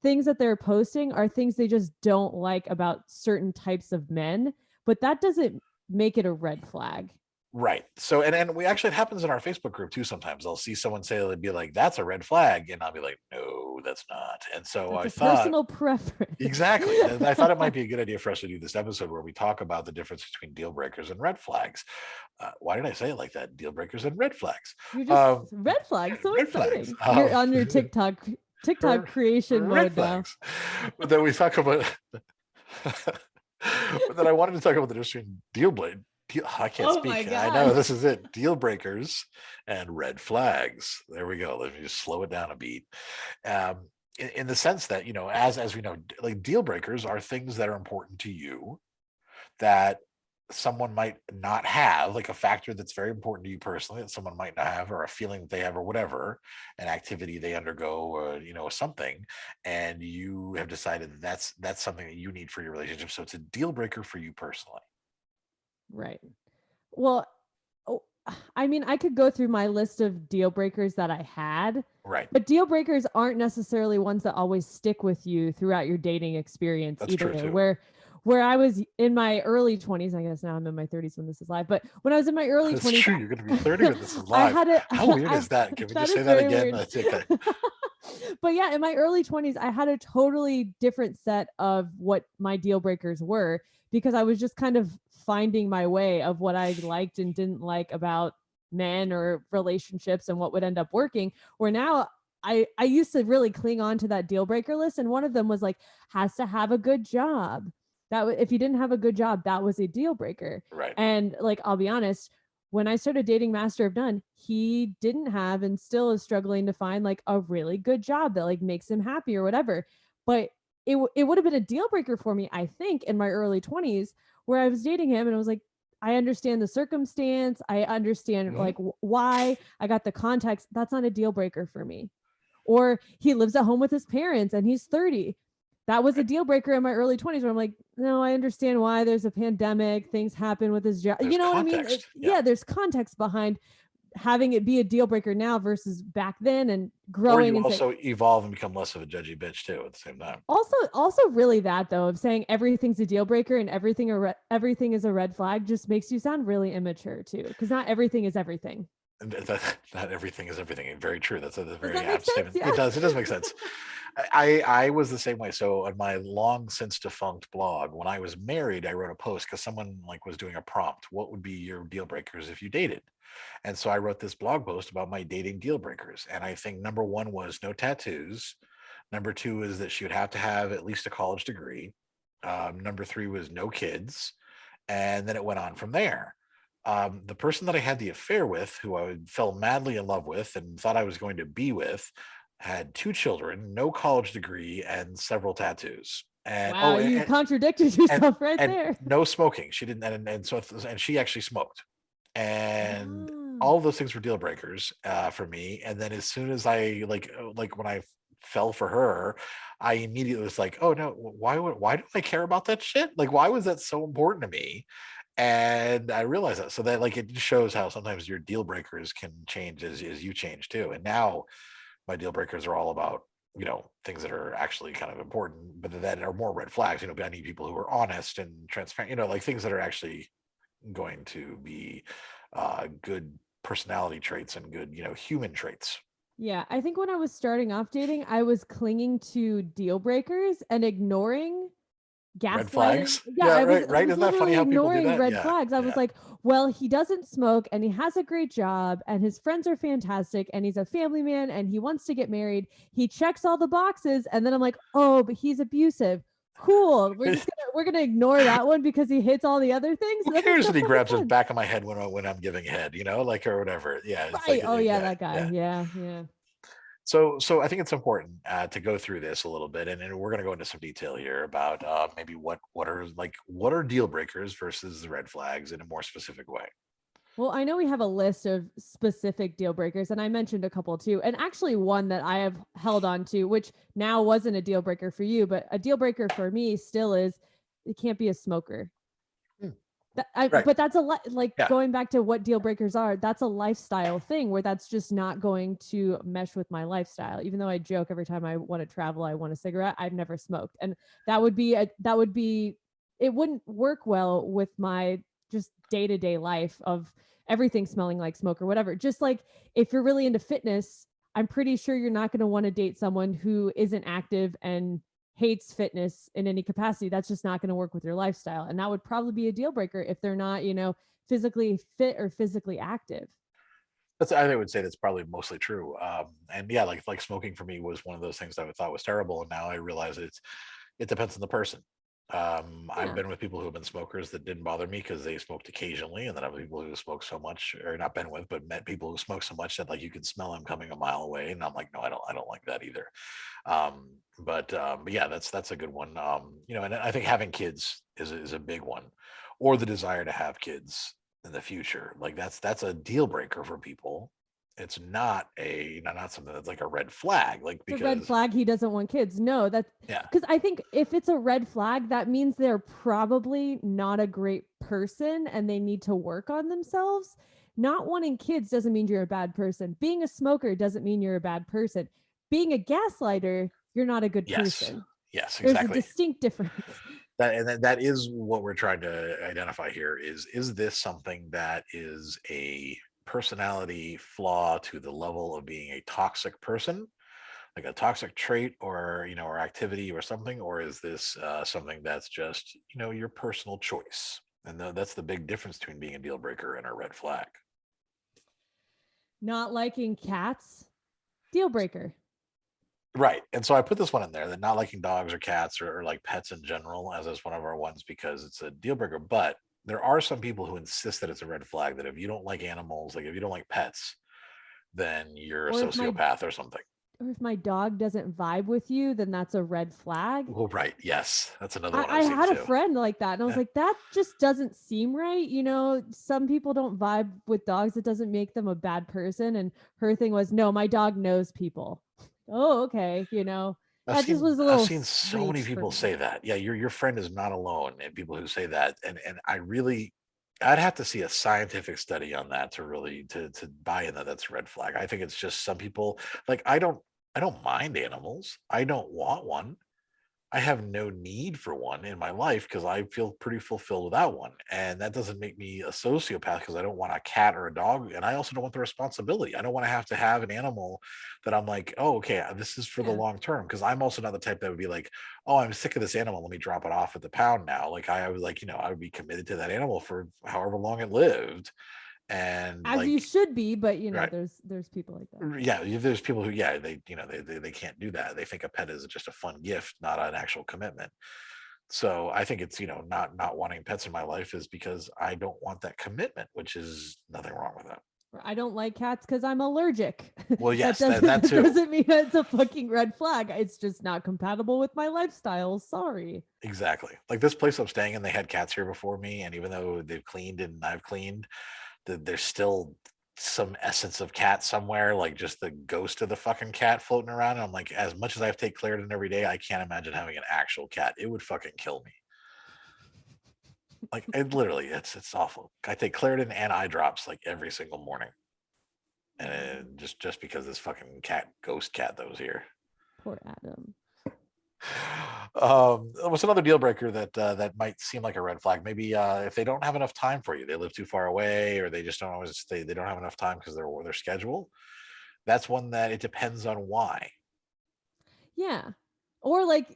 things that they're posting are things they just don't like about certain types of men, but that doesn't make it a red flag. Right. So, and we actually, it happens in our Facebook group too. Sometimes I'll see someone say, they'd be like, that's a red flag. And I'll be like, no, that's not. And so That's I a thought, personal preference. exactly. And I thought it might be a good idea for us to do this episode where we talk about the difference between deal breakers and red flags. Why did I say it like that? Deal breakers and red flags. You're just red flags. So red exciting. flags. You're on your TikTok creation red mode flags. Now. But then we talk about, but then I wanted to talk about the difference between I can't speak. I know this is it. Deal breakers and red flags. There we go. Let me just slow it down a beat. In the sense that, as we know, like deal breakers are things that are important to you that someone might not have, like a factor that's very important to you personally that someone might not have, or a feeling that they have, or whatever, an activity they undergo, or something, and you have decided that's something that you need for your relationship. So it's a deal breaker for you personally. Right. Well, I mean, I could go through my list of deal breakers that I had. Right. But deal breakers aren't necessarily ones that always stick with you throughout your dating experience. That's either. true too. Where I was in my early 20s, I guess now I'm in my 30s when this is live, but when I was in my early 20s, that's true. You're going to be 30 when this is live. How weird is that? Can we just say that again? That's okay. But yeah, in my early 20s, I had a totally different set of what my deal breakers were, because I was just kind of finding my way of what I liked and didn't like about men or relationships and what would end up working. Where now I used to really cling on to that deal breaker list. And one of them was like, has to have a good job. If you didn't have a good job, that was a deal breaker. Right. And like, I'll be honest, when I started dating Master of None, he didn't have and still is struggling to find like a really good job that like makes him happy or whatever. But it would have been a deal breaker for me, I think, in my early 20s, where I was dating him and I was like, I understand the circumstance. I understand like why. I got the context. That's not a deal breaker for me. Or he lives at home with his parents and he's 30. That was a deal breaker in my early 20s where I'm like, no, I understand why there's a pandemic, things happen with his job. There's you know context. what I mean? Yeah, there's context behind having it be a deal breaker now versus back then, and growing. Or you and also evolve and become less of a judgy bitch too at the same time. Also really that though, of saying everything's a deal breaker and everything is a red flag just makes you sound really immature too, because not everything is everything. Not everything is everything. Very true. That's a very apt statement. Yeah. It does make sense. I was the same way. So on my long since defunct blog, when I was married, I wrote a post because someone like was doing a prompt. What would be your deal breakers if you dated? And so I wrote this blog post about my dating deal breakers. And I think number one was no tattoos. Number two is that she would have to have at least a college degree. Number three was no kids. And then it went on from there. The person that I had the affair with, who I fell madly in love with and thought I was going to be with, had 2 children, no college degree, and several tattoos. And wow, you contradicted yourself right there. No smoking. She didn't, and she actually smoked. And all of those things were deal breakers for me. And then as soon as I like when I fell for her, I immediately was like, oh no, why do I care about that shit? Like, why was that so important to me? And I realized that. So that like it just shows how sometimes your deal breakers can change as you change too. And now my deal breakers are all about, things that are actually kind of important, but that are more red flags. I need people who are honest and transparent, like things that are actually going to be good personality traits and good, human traits. Yeah, I think when I was starting off dating, I was clinging to deal breakers and ignoring red flags. Yeah, right. Isn't that funny how people do that? Red flags. I was like, well, he doesn't smoke and he has a great job and his friends are fantastic and he's a family man and he wants to get married. He checks all the boxes. And then I'm like, oh, but he's abusive. Cool. We're gonna ignore that one because he hits all the other things. Who cares that he grabs the back of my head when I'm giving head, like, or whatever. Yeah. Right. That guy. Yeah. So I think it's important to go through this a little bit, and we're going to go into some detail here about maybe what are deal breakers versus the red flags in a more specific way. Well, I know we have a list of specific deal breakers, and I mentioned a couple too, and actually one that I have held on to, which now wasn't a deal breaker for you, but a deal breaker for me still is, it can't be a smoker. Right. But that's Yeah. going back to what deal breakers are. That's a lifestyle thing where that's just not going to mesh with my lifestyle. Even though I joke every time I want to travel, I want a cigarette. I've never smoked, and that would be it wouldn't work well with my just day-to-day life of everything smelling like smoke or whatever. Just like if you're really into fitness, I'm pretty sure you're not going to want to date someone who isn't active and hates fitness in any capacity. That's just not going to work with your lifestyle. And that would probably be a deal breaker if they're not, physically fit or physically active. I would say that's probably mostly true. And yeah, like smoking for me was one of those things that I thought was terrible, and now I realize it depends on the person. I've Yeah. been with people who have been smokers that didn't bother me because they smoked occasionally, and then I've people who smoke so much, or not been with, but met people who smoke so much that like you can smell them coming a mile away, and I'm like, no, I don't like that either. But yeah, that's a good one. And I think having kids is a big one, or the desire to have kids in the future. Like that's a deal breaker for people. It's not not something that's like a red flag, like It's a red because flag. He doesn't want kids. No, that's yeah, because I think if it's a red flag, that means they're probably not a great person and they need to work on themselves. Not wanting kids doesn't mean you're a bad person. Being a smoker doesn't mean you're a bad person. Being a gaslighter, you're not a good yes, person. yes, There's a exactly. distinct difference. That is what we're trying to identify here. Is this something that is a personality flaw to the level of being a toxic person, like a toxic trait, or activity or something, or is this something that's just your personal choice? And that's the big difference between being a deal breaker and a red flag. Not liking cats, deal breaker. Right. And so I put this one in there, that not liking dogs or cats, or like pets in general, as one of our ones, because it's a deal breaker. But there are some people who insist that it's a red flag, that if you don't like animals, like if you don't like pets, then you're a Or sociopath or something. if my dog doesn't vibe with you, then that's a red flag. Well, right. Yes. That's another one I I've seen had a too. friend like that, and I was Yeah. like, that just doesn't seem right. Some people don't vibe with dogs. It doesn't make them a bad person. And her thing was, no, my dog knows people. Oh, okay. I've That just seen was a I've little seen so many reach for people me. say that. Yeah, your friend is not alone in people who say that. And I'd have to see a scientific study on that to really to buy in that that's a red flag. I think it's just some people, like I don't mind animals. I don't want one. I have no need for one in my life because I feel pretty fulfilled without one. And that doesn't make me a sociopath because I don't want a cat or a dog. And I also don't want the responsibility. I don't want to have an animal that I'm like, oh, okay, this is for the Yeah. long term. Because I'm also not the type that would be like, oh, I'm sick of this animal. Let me drop it off at the pound now. Like I was like, I would be committed to that animal for however long it lived. And As you like, should be, but right. there's people like that. Yeah, there's people who, yeah, they can't do that. They think a pet is just a fun gift, not an actual commitment. So I think it's not wanting pets in my life is because I don't want that commitment, which is nothing wrong with that. Or I don't like cats because I'm allergic. Well, that yes, doesn't that that too. doesn't mean it's a fucking red flag. It's just not compatible with my lifestyle. Sorry. Exactly. Like this place I'm staying in, they had cats here before me, and even though they've cleaned and I've cleaned, there's still some essence of cat somewhere, like just the ghost of the fucking cat floating around. And I'm like, as much as I have to take Claritin every day, I can't imagine having an actual cat. It would fucking kill me. Like it literally, it's awful. I take Claritin and eye drops like every single morning, and just because this fucking ghost cat that was here. Poor Adam. What's another deal breaker that might seem like a red flag? Maybe if they don't have enough time for you, they live too far away, or they just don't always stay. They don't have enough time because their schedule. That's one that it depends on why. Yeah. Or like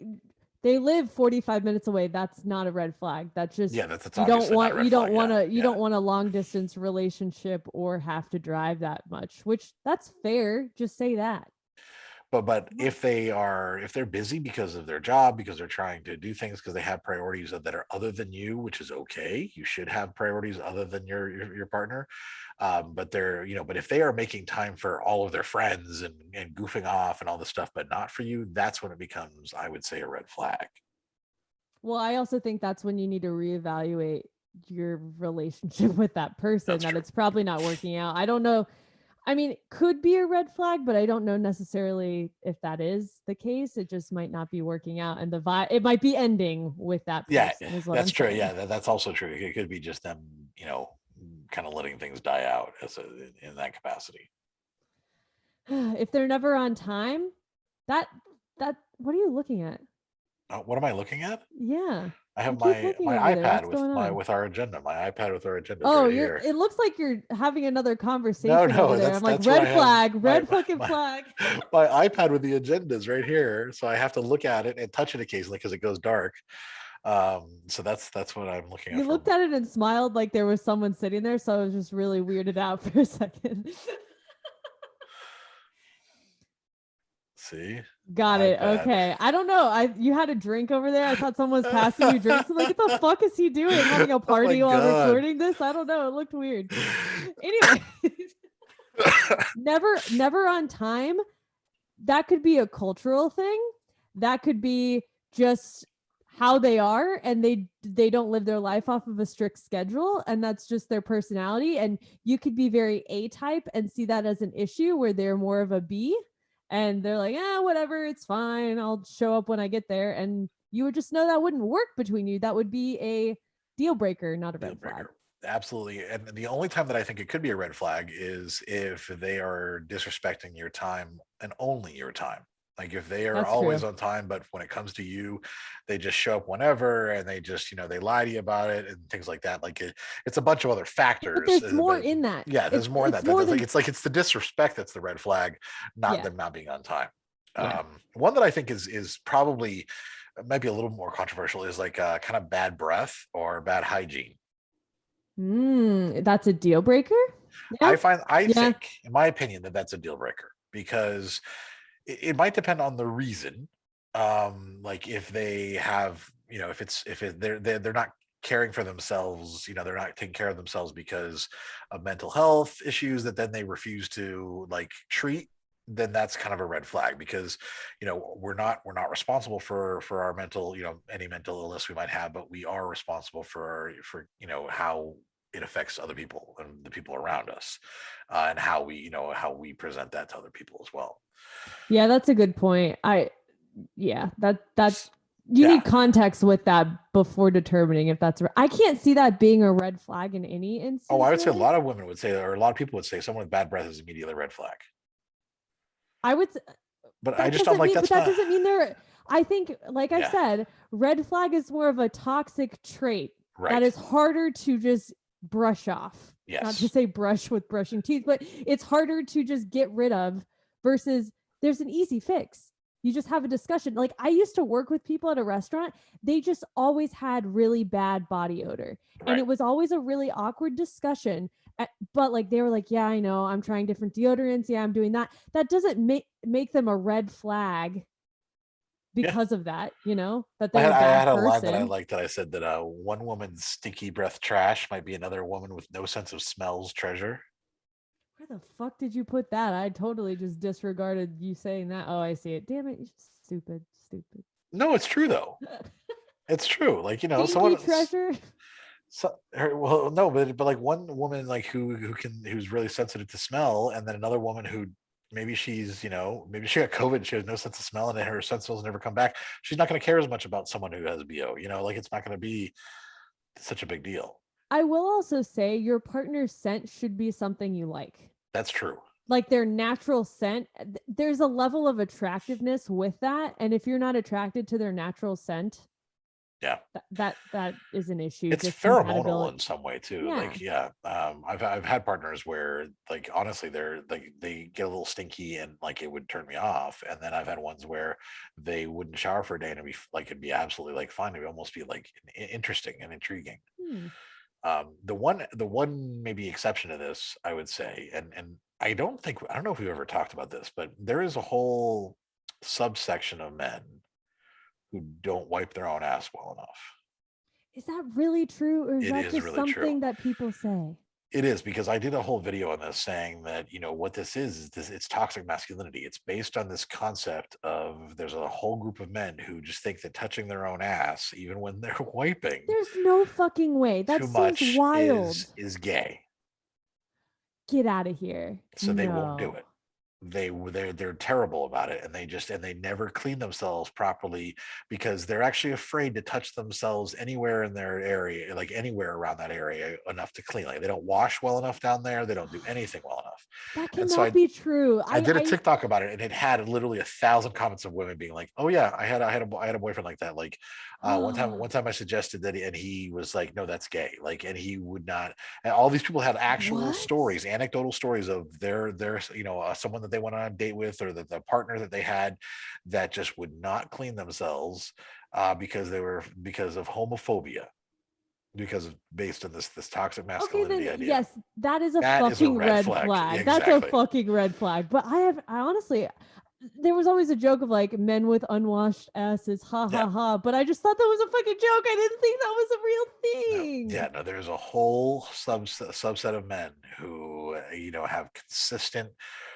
they live 45 minutes away. That's not a red flag. That's just Yeah, that's you don't obviously not a want red you don't flag. want Yeah, to you yeah. don't want a long distance relationship or have to drive that much, which that's fair. Just say that. But if they're busy because of their job, because they're trying to do things, because they have priorities that are other than you, which is okay. You should have priorities other than your partner. But if they are making time for all of their friends and goofing off and all this stuff, but not for you, that's when it becomes, I would say, a red flag. Well, I also think that's when you need to reevaluate your relationship with that person, That's that true. it's probably not working out. I don't know. I mean, it could be a red flag, but I don't know necessarily if that is the case. It just might not be working out, and the vibe, it might be ending with that Yeah, person, is what that's I'm true. saying. Yeah, that's also true. It could be just them, kind of letting things die out in that capacity. If they're never on time, that what are you looking at? What am I looking at? Yeah, I you have keep my looking over there. iPad What's going on? with our agenda. My iPad with our agendas Oh, right you're. here. It looks like you're having another No, conversation over no, there. I'm like, that's what I red have. flag, My red fucking my flag. my iPad with the agendas right here. So I have to look at it and touch it occasionally because it goes dark. So that's what I'm looking at You for. looked at it and smiled like there was someone sitting there, so I was just really weirded out for a second. See, Got it. iPad. Okay. I don't know. You had a drink over there. I thought someone was passing you drinks. I'm like, what the fuck is he doing? Having a Oh my party while God. recording this? I don't know. It looked weird. Anyway, never on time. That could be a cultural thing. That could be just how they are, and they don't live their life off of a strict schedule, and that's just their personality. And you could be very A type and see that as an issue where they're more of a B, and they're like, whatever, it's fine, I'll show up when I get there. And you would just know that wouldn't work between you. That would be a deal breaker, not a Deal red flag. breaker. Absolutely. And the only time that I think it could be a red flag is if they are disrespecting your time and only your time. Like if they are That's always true. on time, but when it comes to you, they just show up whenever and they just, they lie to you about it and things like that. Like it's a bunch of other factors. But there's more in that. Yeah, there's more in that. More than, It's the disrespect that's the red flag, not yeah. them not being on time. Yeah. One that I think is probably might be a little more controversial is like kind of bad breath or bad hygiene. That's a deal breaker. Yeah. I think, in my opinion, that's a deal breaker because it might depend on the reason. Like if they have, they're not caring for themselves, they're not taking care of themselves because of mental health issues that then they refuse to like treat, then that's kind of a red flag because we're not responsible for our mental, any mental illness we might have, but we are responsible for how it affects other people and the people around us, and how we present that to other people as well. Yeah, that's a good point. That's you need context with that before determining if that's right. I can't see that being a red flag in any instance. Oh, I would say a lot of women would say, or a lot of people would say, someone with bad breath is immediately a red flag. I would, but I just don't like that. But that doesn't mean they're. I think, like I've said, red flag is more of a toxic trait that is harder to just brush off. Yes. Not to say brush with brushing teeth, but it's harder to just get rid of versus there's an easy fix. You just have a discussion. Like I used to work with people at a restaurant. They just always had really bad body odor. And it was always a really awkward discussion. But like they were like, yeah, I know, I'm trying different deodorants. Yeah, I'm doing that. That doesn't make them a red flag because of that, that they're a bad I had a person. line that I liked that I said that one woman's stinky breath trash might be another woman with no sense of smells treasure. Where the fuck did you put that? I totally just disregarded you saying that. Oh, I see it. Damn it. You're just stupid. No, it's true though. It's true. Like, someone treasure. No, but like one woman like who's really sensitive to smell, and then another woman who maybe she's, maybe she got COVID and she has no sense of smell and her sense will never come back. She's not going to care as much about someone who has BO, like it's not going to be such a big deal. I will also say your partner's scent should be something you like. That's true. Like their natural scent, there's a level of attractiveness with that. And if you're not attracted to their natural scent, that is an issue. It's pheromonal in some way too. I've had partners where like honestly they get a little stinky and like it would turn me off, and then I've had ones where they wouldn't shower for a day and it'd be absolutely like fine. It would almost be like interesting and intriguing. The one maybe exception to this, I would say, and I don't know if we've ever talked about this, but there is a whole subsection of men who don't wipe their own ass well enough. Is that really true, or is that just really something that people say? It is, because I did a whole video on this saying that, what this is it's toxic masculinity. It's based on this concept of there's a whole group of men who just think that touching their own ass, even when they're wiping, there's no fucking way. That seems wild. Is gay. Get out of here. So they won't do No. it. They're terrible about it, and they never clean themselves properly because they're actually afraid to touch themselves anywhere in their area, like anywhere around that area enough to clean. Like they don't wash well enough down there, they don't do anything well enough. That And so cannot be true. I did a TikTok about it, and it had literally 1,000 comments of women being like, "Oh yeah, I had a boyfriend like that." Like one time I suggested that, and he was like, "No, that's gay." Like, and he would not. And all these people had actual What? stories, anecdotal stories of their someone that they went on a date with, or the partner that they had that just would not clean themselves because of homophobia. Because based on this toxic masculinity idea. Yes, that is a That is a fucking red red flag. flag. Yeah, That's a exactly. fucking red flag. But I honestly, there was always a joke of like men with unwashed asses, ha ha ha. But I just thought that was a fucking joke. I didn't think that was a real thing. No, there's a whole subset of men who have consistent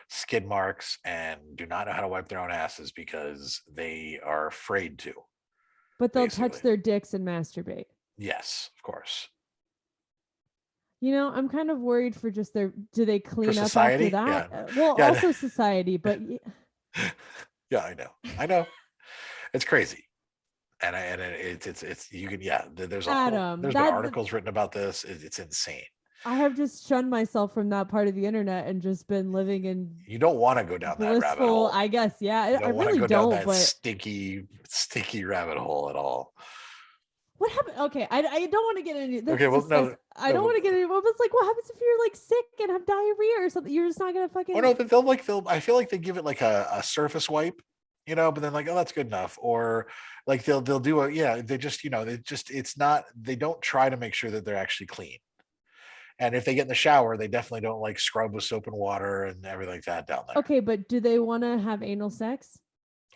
skid marks and do not know how to wipe their own asses because they are afraid to. But they'll basically touch their dicks and masturbate. Yes, of course. I'm kind of worried for just do they clean up society? after that? Yeah. Well, Yeah. also society, but yeah, I know. It's crazy. And it's you can, there's been articles written about this. It's insane. I have just shunned myself from that part of the internet and just been living in. You don't want to go down that rabbit hole. I guess, yeah. I really go don't. Down that but stinky rabbit hole at all. What happened? Okay, I don't want to get into this. Okay, well, no, I don't want to get into. But it's like, what happens if you're like sick and have diarrhea or something? You're just not gonna fucking. Oh no, they'll. I feel like they give it like a surface wipe, but then like, oh, that's good enough. Or like they'll do they just it's not. They don't try to make sure that they're actually clean. And if they get in the shower, they definitely don't like scrub with soap and water and everything like that down there. Okay, but do they want to have anal sex?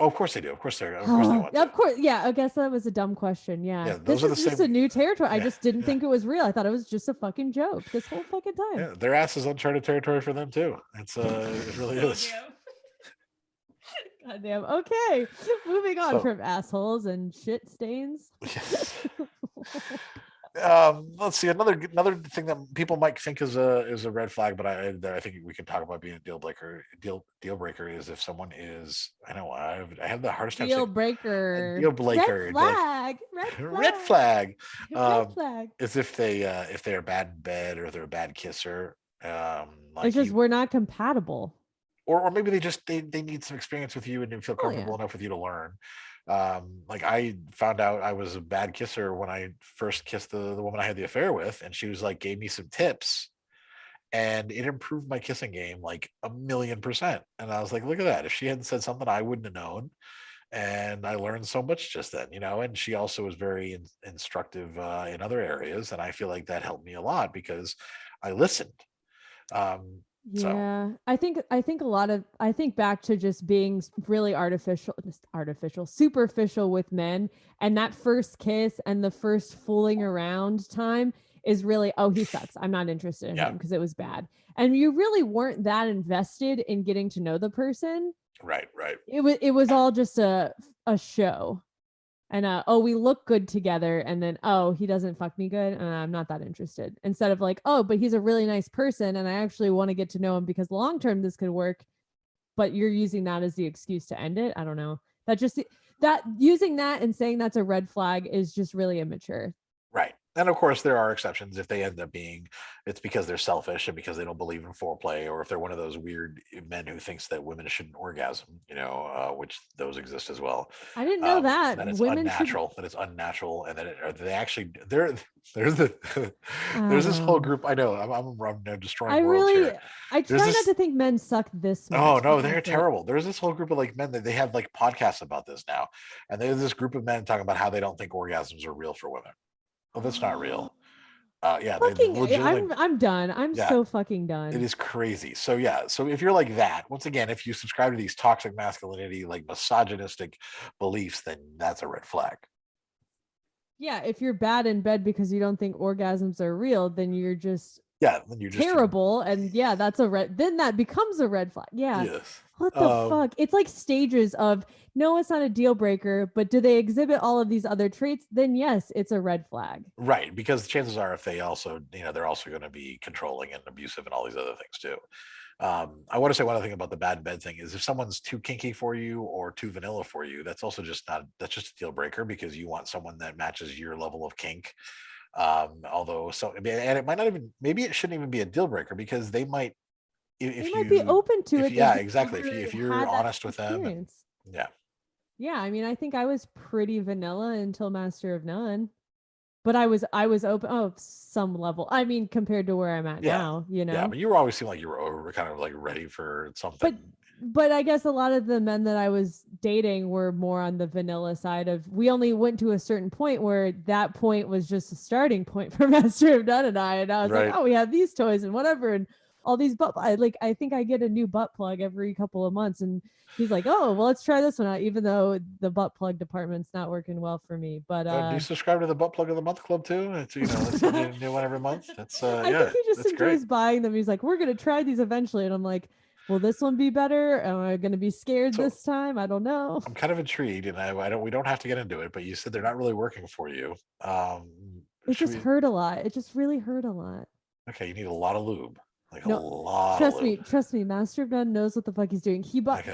Oh, of course they do. Of course they want to. Of course, yeah. I guess that was a dumb question. Yeah, this is just a new territory. Yeah. I just didn't think it was real. I thought it was just a fucking joke this whole fucking time. Yeah, their ass is uncharted territory for them too. It's it really is. Goddamn. Okay, moving on from assholes and shit stains. Let's see, another thing that people might think is a red flag, but I think we can talk about being a deal breaker is if someone is, I have the hardest time deal breaker red flag red flag is if they're bad in bed or they're a bad kisser. It's just we're not compatible, or maybe they need some experience with you and didn't feel comfortable enough with you to learn. Like I found out I was a bad kisser when I first kissed the woman I had the affair with, and she was like, gave me some tips and it improved my kissing game like 1,000,000%. And I was like, look at that. If she hadn't said something, I wouldn't have known. And I learned so much just then, and she also was very instructive in other areas. And I feel like that helped me a lot because I listened. Yeah, I think back to just being really superficial with men, and that first kiss and the first fooling around time is really, oh, he sucks, I'm not interested in him because it was bad, and you really weren't that invested in getting to know the person. Right. It was all just a show. And we look good together, and then he doesn't fuck me good, and I'm not that interested. Instead of like, but he's a really nice person, and I actually want to get to know him because long term this could work. But you're using that as the excuse to end it. I don't know. That using that and saying that's a red flag is just really immature. Right. And of course, there are exceptions if they end up it's because they're selfish and because they don't believe in foreplay, or if they're one of those weird men who thinks that women shouldn't orgasm, which those exist as well. I didn't know that. That it's unnatural, and that they actually there's this whole group. I know I'm destroying worlds here. I try not to think men suck this much. Oh no, they're terrible. There's this whole group of like men that they have like podcasts about this now, and there's this group of men talking about how they don't think orgasms are real for women. Well, that's not real. I'm done. I'm so fucking done. It is crazy. So if you're like that, once again, if you subscribe to these toxic masculinity, like misogynistic beliefs, then that's a red flag. Yeah, if you're bad in bed because you don't think orgasms are real, then you're just then you're just terrible. And that's then that becomes a red flag. Yeah. Yes. What the fuck? It's like stages of no, it's not a deal breaker, but do they exhibit all of these other traits? Then yes, it's a red flag. Right, because chances are if they also, they're also going to be controlling and abusive and all these other things too. I want to say one other thing about the bad bed thing is if someone's too kinky for you or too vanilla for you, that's also just not, that's just a deal breaker because you want someone that matches your level of kink. Although, so, and it might not even, maybe it shouldn't even be a deal breaker because they might, They might be open to it. Yeah, They've exactly. never If you're had that honest with them, and, experience. yeah. Yeah, I mean, I think I was pretty vanilla until Master of None, but I was open. Oh, some level. I mean, compared to where I'm at Yeah. now, Yeah, but you always seem like you were over, kind of like ready for something. But I guess a lot of the men that I was dating were more on the vanilla side of. We only went to a certain point where that point was just a starting point for Master of None and I was Right. like, oh, we have these toys and whatever and all these I think I get a new butt plug every couple of months and he's like, oh, well, let's try this one out, even though the butt plug department's not working well for me. But do you subscribe to the Butt Plug of the Month Club too? It's it's a new one every month. That's I think he just enjoys buying them. He's like, we're gonna try these eventually, and I'm like, will this one be better? Am I gonna be scared this time? I don't know. I'm kind of intrigued, and we don't have to get into it, but you said they're not really working for you. It just hurt a lot. It just really hurt a lot. Okay, you need a lot of lube. Like no, a lot. Trust me. Master of None knows what the fuck he's doing. He bought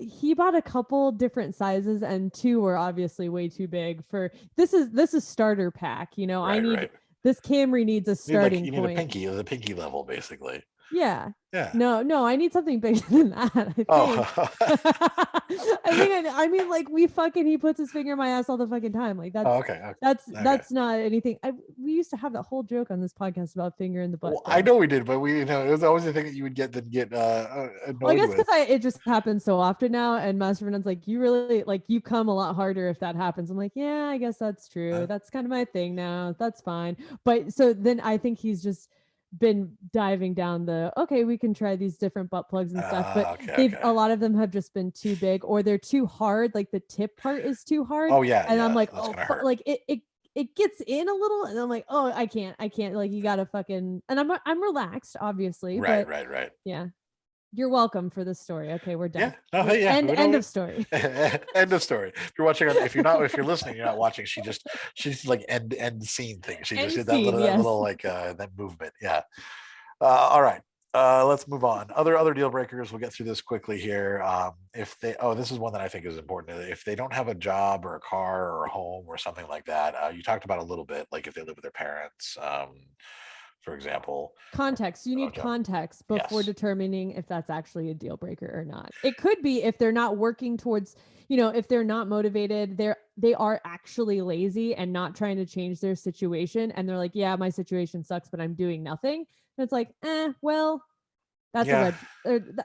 he bought a couple different sizes, and two were obviously way too big for this is starter pack. Right, I need this Camry needs a starting point. You need the pinky level, basically. Yeah. Yeah. No, I need something bigger than that. I think. I mean, like he puts his finger in my ass all the fucking time. Like that's that's not anything. We used to have that whole joke on this podcast about finger in the butt. Well, I know we did, but it was always the thing that you would get annoyed well, I guess because it just happens so often now, and Master Fernand's like, you really you come a lot harder if that happens. I'm like, yeah, I guess that's true. That's kind of my thing now. That's fine. But so then I think he's just been diving down we can try these different butt plugs and stuff, but a lot of them have just been too big or they're too hard, like the tip part is too hard. And I'm like, like it gets in a little and I'm like, oh, I can't, like you gotta fucking, and I'm relaxed obviously, right. Yeah, you're welcome for this story. Okay, we're done. End of story. End of story. If you're watching, if you're listening, you're not watching. She's like end scene thing. She just did that little like that movement. Yeah. All right. Let's move on. Other deal breakers. We'll get through this quickly here. If they, this is one that I think is important. If they don't have a job or a car or a home or something like that, you talked about a little bit, like if they live with their parents. For example, context. You need context before determining if that's actually a deal breaker or not. It could be if they're not working towards, if they're not motivated, they are actually lazy and not trying to change their situation. And they're like, yeah, my situation sucks, but I'm doing nothing. And it's like, well, that's a red.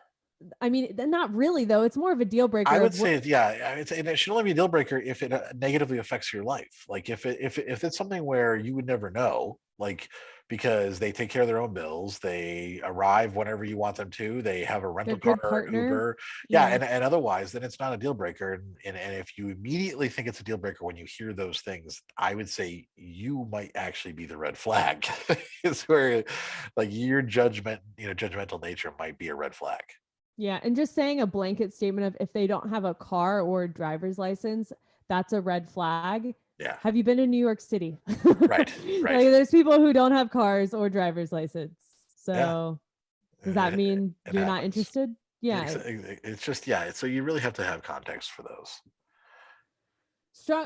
I mean, not really though. It's more of a deal breaker. I would say, and it should only be a deal breaker if it negatively affects your life. Like if it's something where you would never know, like because they take care of their own bills, they arrive whenever you want them to, they have a rental car, Uber, and otherwise, then it's not a deal breaker. And if you immediately think it's a deal breaker when you hear those things, I would say you might actually be the red flag. It's where like your judgmental nature might be a red flag. Yeah, and just saying a blanket statement of if they don't have a car or a driver's license, that's a red flag. Yeah. Have you been to New York City? Right. Like, there's people who don't have cars or driver's license. So does that mean you're not interested? Yeah. It's just, so you really have to have context for those.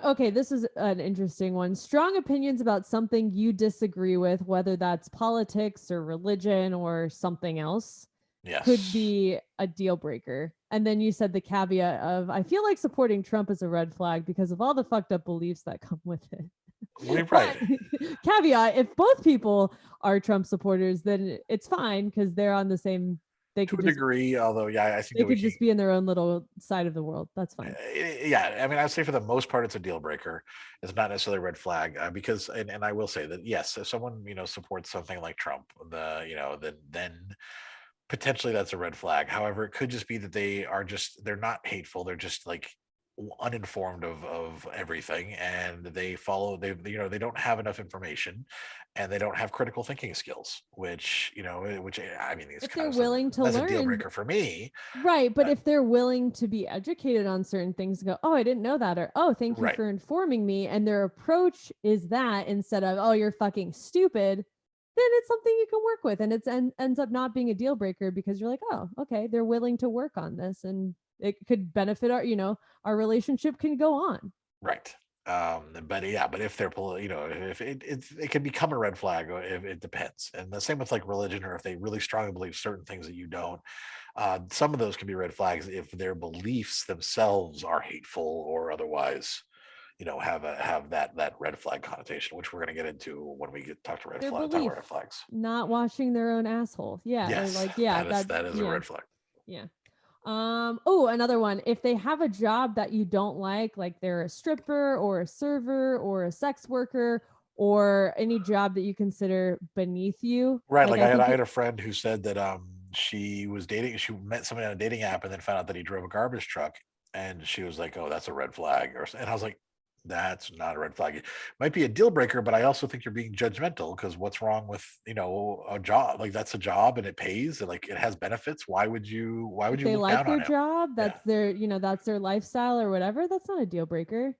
Okay, this is an interesting one. Strong opinions about something you disagree with, whether that's politics or religion or something else. Yes. Could be a deal breaker. And then you said the caveat of, I feel like supporting Trump is a red flag because of all the fucked up beliefs that come with it. Right. Caveat, if both people are Trump supporters, then it's fine because they're on the same, they could to a degree, although I think they could just be in their own little side of the world. That's fine. I mean, I'd say for the most part it's a deal breaker. It's not necessarily a red flag because and I will say that yes, if someone supports something like Trump, then potentially that's a red flag. However, it could just be that they're not hateful. They're just like uninformed of everything, and they don't have enough information, and they don't have critical thinking skills, which I mean, it's If kind they're of willing to that's a deal learn, breaker for me. right? But Uh, if they're willing to be educated on certain things, go, oh, I didn't know that, or oh, thank you right. for informing me, and their approach is that instead of oh, you're fucking stupid, then it's something you can work with, and ends up not being a deal breaker because you're like, oh, okay, they're willing to work on this, and it could benefit our relationship can go on. Right. But if they're, if it can become a red flag, or if it depends. And the same with like religion, or if they really strongly believe certain things that you don't. Some of those can be red flags if their beliefs themselves are hateful or otherwise, have that red flag connotation, which we're going to get into when we talk to Their talk belief, about red flags. not washing their own asshole. Yeah, or Yes, like yeah, that is a yeah, red flag. yeah. Oh, another one. If they have a job that you don't like they're a stripper or a server or a sex worker or any job that you consider beneath you. Right. Like Like I I think had a friend who said that she met somebody on a dating app and then found out that he drove a garbage truck, and she was like, "Oh, that's a red flag," and I was like, "That's not a red flag. It might be a deal breaker, but I also think you're being judgmental, because what's wrong with a job? Like, that's a job and it pays and like it has benefits. Why would if you they look like down on their him?" job, Yeah. that's their lifestyle or whatever, that's not a deal breaker.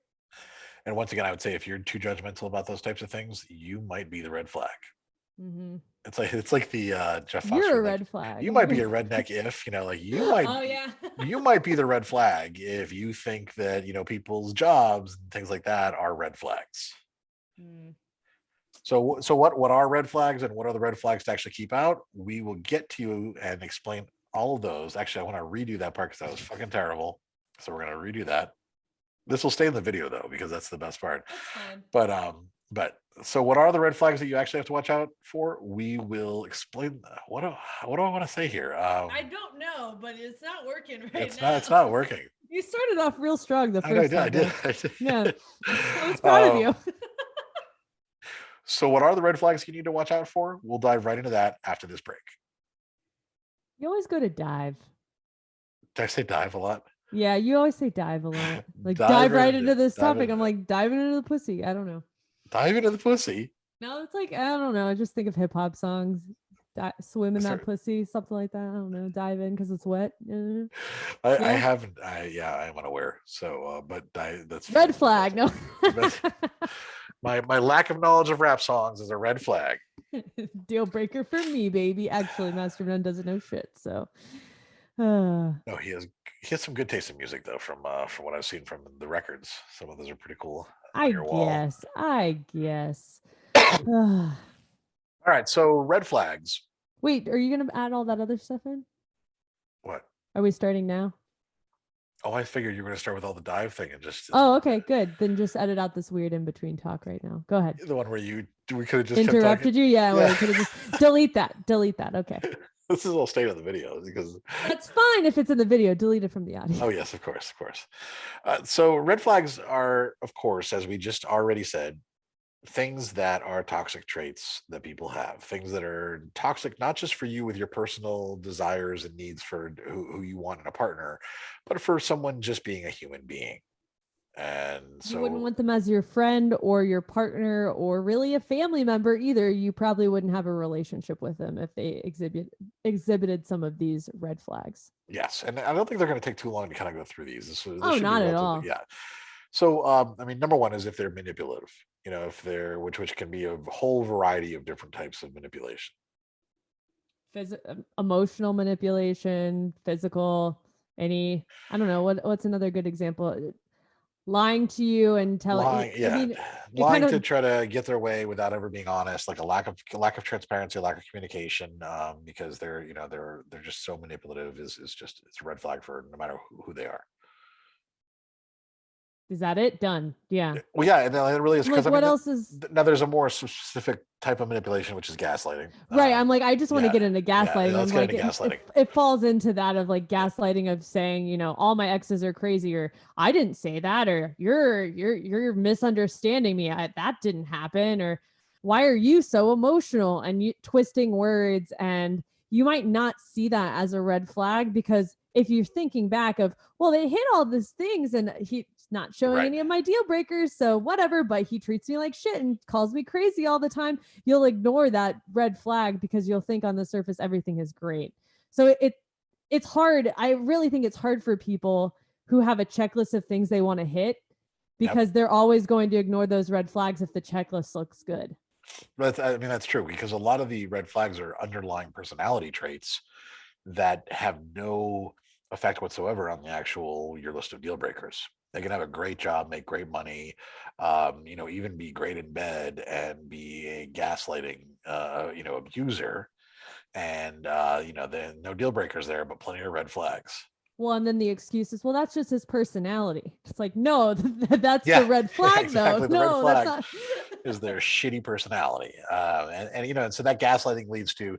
And once again, I would say if you're too judgmental about those types of things, you might be the red flag. Mm-hmm. It's like the Jeff You're a Foxworthy, like, red flag. you might be a redneck if, like Oh yeah. you might be the red flag if you think that, people's jobs and things like that are red flags. Mm. So what are red flags, and what are the red flags to actually keep out? We will get to you and explain all of those. Actually, I want to redo that part because that was fucking terrible. So we're going to redo that. This will stay in the video though, because that's the best part. That's fine. But so what are the red flags that you actually have to watch out for? We will explain. What do I want to say here? I don't know, but it's not working right it's now. not working. You started off real strong the I know, first time. I did. Yeah. I was proud of you. So what are the red flags you need to watch out for? We'll dive right into that after this break. You always go to dive. Did I say dive a lot? Yeah, you always say dive a lot. Like Dive dive right into- into this dive topic. into I'm it. like diving into the pussy. I don't know. Dive into the pussy. No, it's like I don't know. I just think of hip hop songs. Swim in that Sorry. pussy, something like that. I don't know. Dive in because it's wet. I Yeah. haven't. I'm unaware. So, but that's Red flag. No. my lack of knowledge of rap songs is a red flag. Deal breaker for me, baby. Actually, Master Man doesn't know shit. So. No, he has some good taste in music though, from what I've seen from the records. Some of those are pretty cool. On your wall. I guess. All right, so red flags. Wait, are you gonna add all that other stuff in? What? Are we starting now? Oh, I figured you were going to start with all the dive thing and just. Oh, okay, good. Then just edit out this weird in between talk right now. Go ahead. The one where we could have just Interrupted you? Yeah, where we could have just delete that. Delete that. Okay. This is all stayed on the video because that's fine if it's in the video. Delete it from the audio. Oh yes, of course. So red flags are, of course, as we just already said, things that are toxic traits that people have, things that are toxic not just for you with your personal desires and needs for who you want in a partner, but for someone just being a human being. And so you wouldn't want them as your friend or your partner or really a family member either. You probably wouldn't have a relationship with them if they exhibited some of these red flags. Yes, and I don't think they're going to take too long to kind of go through these. This oh, not at all. Yeah. So, I mean, number one is if they're manipulative, if they're, which can be a whole variety of different types of manipulation. Emotional manipulation, physical, I don't know, what's another good example? Lying to you and telling. Lying to try to get their way without ever being honest, like a lack of transparency, lack of communication, because they're just so manipulative it's a red flag for no matter who they are. Is that it? Done. Yeah. Well, yeah, and it really is. Like, what else is now? There's a more specific type of manipulation, which is gaslighting. Right. I'm like, I just want to get into gaslighting. Let's get into gaslighting. It falls into that of like gaslighting of saying, all my exes are crazy, or I didn't say that, or you're misunderstanding me. That didn't happen, or why are you so emotional, and you twisting words, and you might not see that as a red flag because if you're thinking back of, well, they hit all these things and he's not showing Right. any of my deal breakers, so whatever, but he treats me like shit and calls me crazy all the time, you'll ignore that red flag because you'll think on the surface everything is great. So it's hard. I really think it's hard for people who have a checklist of things they want to hit, because they're always going to ignore those red flags if the checklist looks good. But I mean, that's true, because a lot of the red flags are underlying personality traits that have no effect whatsoever on the actual your list of deal breakers. They can have a great job, make great money, even be great in bed and be a gaslighting, abuser, and then no deal breakers there, but plenty of red flags. Well, and then the excuse is, well, that's just his personality. It's like, no, that's the red flag, exactly. though. The No, red flag that's not. is their shitty personality. And so that gaslighting leads to,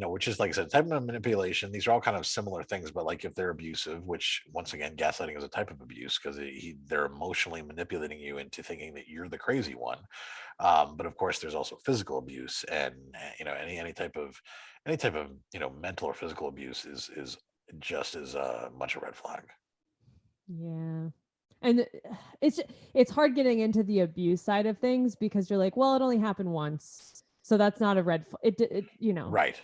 which is, like I said, type of manipulation. These are all kind of similar things, but like if they're abusive, which once again, gaslighting is a type of abuse because they're emotionally manipulating you into thinking that you're the crazy one. But of course, there's also physical abuse, and any type of mental or physical abuse is just as much a red flag. Yeah. And it's hard getting into the abuse side of things because you're like, well, it only happened once, so that's not a red Right.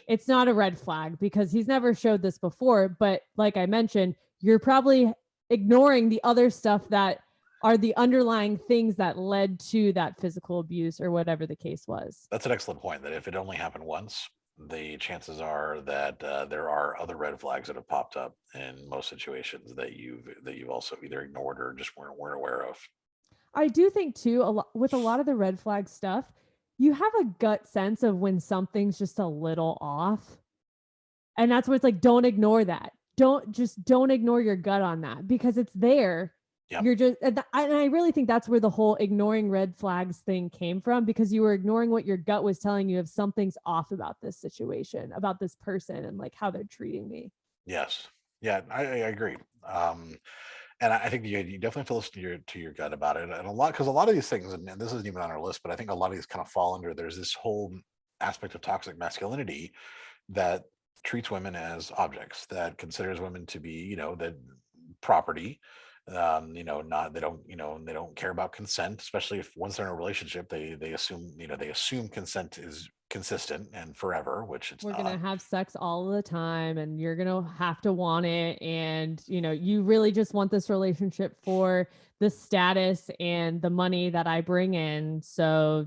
It's not a red flag because he's never showed this before. But like I mentioned, you're probably ignoring the other stuff that are the underlying things that led to that physical abuse or whatever the case was. That's an excellent point, that if it only happened once, the chances are that there are other red flags that have popped up in most situations that you've also either ignored or just weren't aware of. I do think too, with a lot of the red flag stuff, you have a gut sense of when something's just a little off. And that's where it's like, don't ignore that. Don't ignore your gut on that because it's there. Yep. You're just, and I really think that's where the whole ignoring red flags thing came from, because you were ignoring what your gut was telling you if something's off about this situation, about this person, and like how they're treating me. Yes. Yeah, I agree. And I think you definitely have to listen to your gut about it, and because a lot of these things, and this isn't even on our list, but I think a lot of these kind of fall under. There's this whole aspect of toxic masculinity that treats women as objects, that considers women to be, that property. Not they don't care about consent, especially if once they're in a relationship, they assume consent is consistent and forever, which it's We're not. gonna have sex all the time and you're gonna have to want it, and you really just want this relationship for the status and the money that I bring in, so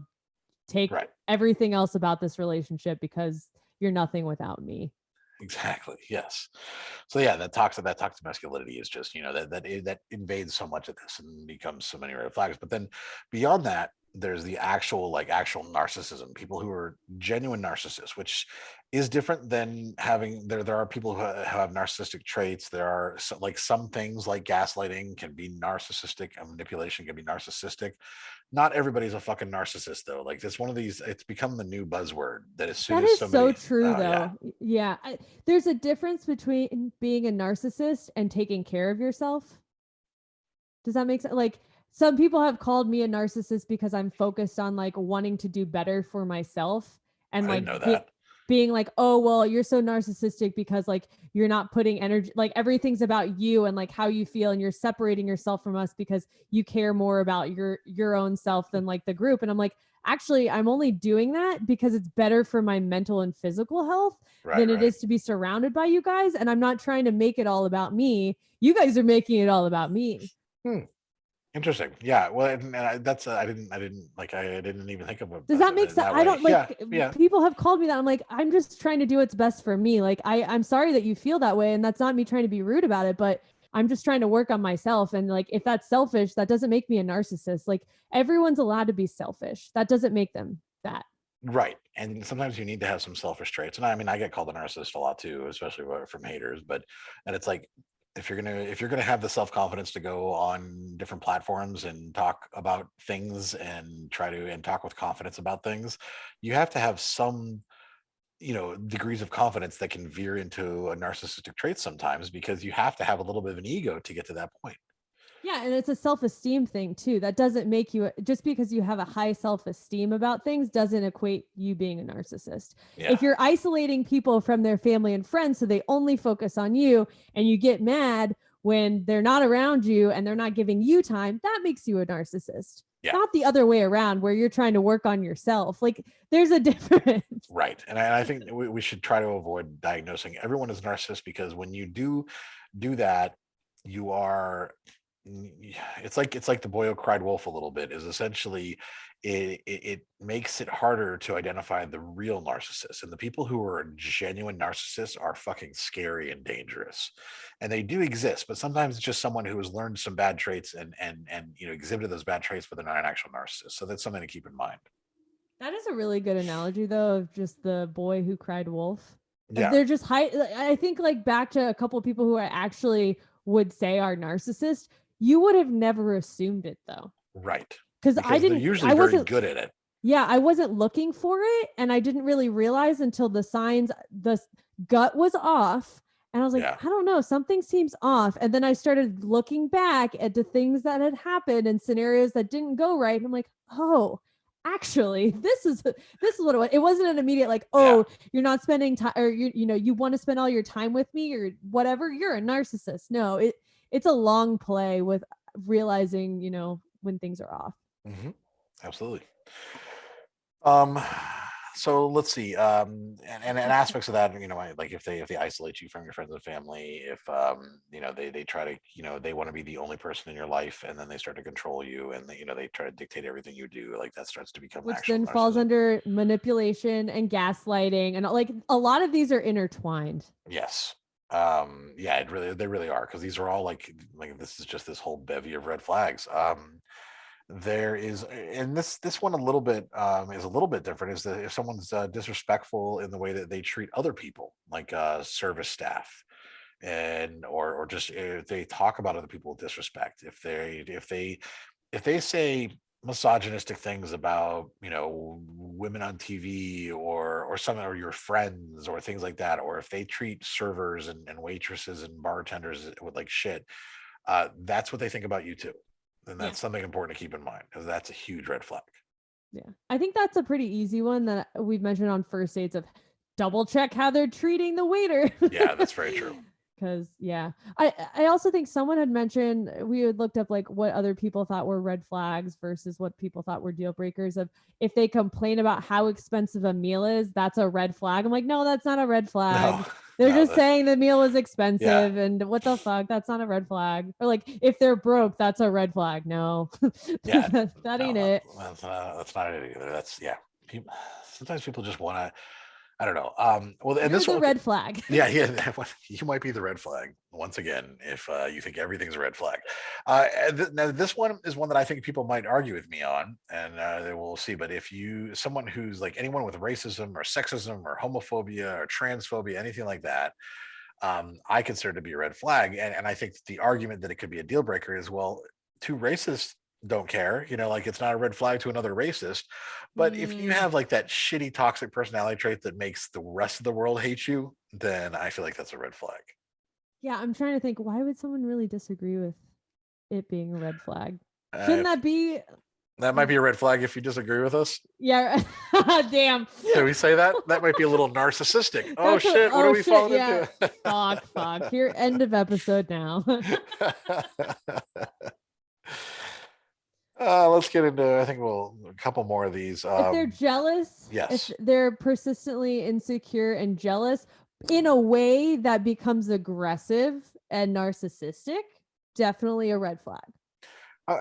take everything else about this relationship because you're nothing without me. Exactly. Yes. So yeah, that toxic masculinity is just, that invades so much of this and becomes so many red flags. But then beyond that, there's the actual narcissism, people who are genuine narcissists, which is different than having there are people who have narcissistic traits. There are some things like gaslighting can be narcissistic, and manipulation can be narcissistic. Not everybody's a fucking narcissist, though. Like, it's one of these, it's become the new buzzword that as soon That as is somebody, so true, though. Yeah. There's a difference between being a narcissist and taking care of yourself. Does that make sense? Like, some people have called me a narcissist because I'm focused on like wanting to do better for myself, and I like didn't know that. being like, oh, well, you're so narcissistic because like you're not putting energy, like everything's about you and like how you feel, and you're separating yourself from us because you care more about your own self than like the group. And I'm like, actually, I'm only doing that because it's better for my mental and physical health than it is to be surrounded by you guys. And I'm not trying to make it all about me. You guys are making it all about me. Interesting. Yeah. Well, and that's I didn't even think of it. Does that make sense? I don't like. Yeah. People have called me that. I'm like, I'm just trying to do what's best for me. Like, I'm sorry that you feel that way, and that's not me trying to be rude about it, but I'm just trying to work on myself. And like, if that's selfish, that doesn't make me a narcissist. Like, everyone's allowed to be selfish. That doesn't make them that. Right. And sometimes you need to have some selfish traits. And I mean, I get called a narcissist a lot too, especially from haters. And it's like, if you're gonna have the self-confidence to go on different platforms and talk about things and talk with confidence about things, you have to have some degrees of confidence that can veer into a narcissistic trait sometimes, because you have to have a little bit of an ego to get to that point. Yeah, and it's a self-esteem thing too. That doesn't make you, just because you have a high self-esteem about things doesn't equate you being a narcissist. Yeah. If you're isolating people from their family and friends so they only focus on you, and you get mad when they're not around you and they're not giving you time, that makes you a narcissist. Yeah. Not the other way around where you're trying to work on yourself. Like, there's a difference. Right. And I think we should try to avoid diagnosing everyone as narcissist, because when you do that, you are, it's like the boy who cried wolf a little bit, is essentially it makes it harder to identify the real narcissists. And the people who are genuine narcissists are fucking scary and dangerous, and they do exist. But sometimes it's just someone who has learned some bad traits and exhibited those bad traits, but they're not an actual narcissist. So that's something to keep in mind. That is a really good analogy, though, of just the boy who cried wolf. Yeah. They're just I think, like, back to a couple of people who I actually would say are narcissists. You would have never assumed it, though. Right. Because I didn't. They're usually I very wasn't good at it. Yeah, I wasn't looking for it, and I didn't really realize until the signs, the gut was off, and I was like, Yeah. I don't know, something seems off. And then I started looking back at the things that had happened and scenarios that didn't go right, and I'm like, oh, actually, this is what it was. It wasn't an immediate like, oh, you're not spending time, or you want to spend all your time with me or whatever. You're a narcissist. No, it's a long play with realizing, when things are off. Mm-hmm. Absolutely. So let's see. And aspects of that, like if they isolate you from your friends and family, if they try to, they want to be the only person in your life, and then they start to control you, and they try to dictate everything you do, like that starts to become, which actual then falls narcissism. under manipulation and gaslighting, and like a lot of these are intertwined. Yes. They really are, because these are all like this is just this whole bevy of red flags. There is, and this one a little bit is a little bit different, is that if someone's disrespectful in the way that they treat other people, like service staff, and or just if they talk about other people with disrespect, if they say misogynistic things about women on TV or something, or your friends or things like that, or if they treat servers and waitresses and bartenders with like shit, that's what they think about you too. And that's something important to keep in mind, because that's a huge red flag. Yeah, I think that's a pretty easy one that we've mentioned on first dates, of double check how they're treating the waiter. Yeah, that's very true. Because I also think someone had mentioned, we had looked up like what other people thought were red flags versus what people thought were deal breakers. Of if they complain about how expensive a meal is, that's a red flag. I'm like, no, that's not a red flag. They're just saying the meal is expensive, and what the fuck, that's not a red flag. Or like if they're broke, that's a red flag. No, that ain't it. That's not it either. That's sometimes people just want to, I don't know. Well, and this is a red flag. Yeah. You might be the red flag once again if you think everything's a red flag. Now this one is one that I think people might argue with me on, and we'll see. But if someone who's like anyone with racism or sexism or homophobia or transphobia, anything like that, I consider to be a red flag. And I think the argument that it could be a deal breaker is, well, two racists don't care, like it's not a red flag to another racist. But if you have like that shitty toxic personality trait that makes the rest of the world hate you, then I feel like that's a red flag. Yeah, I'm trying to think, why would someone really disagree with it being a red flag? Shouldn't that be? That might be a red flag if you disagree with us. Yeah. Damn. Can we say that? That might be a little narcissistic. What are we falling into? Fuck. Here, end of episode now. Let's get into, I think a couple more of these. If they're jealous, yes. If they're persistently insecure and jealous in a way that becomes aggressive and narcissistic, definitely a red flag.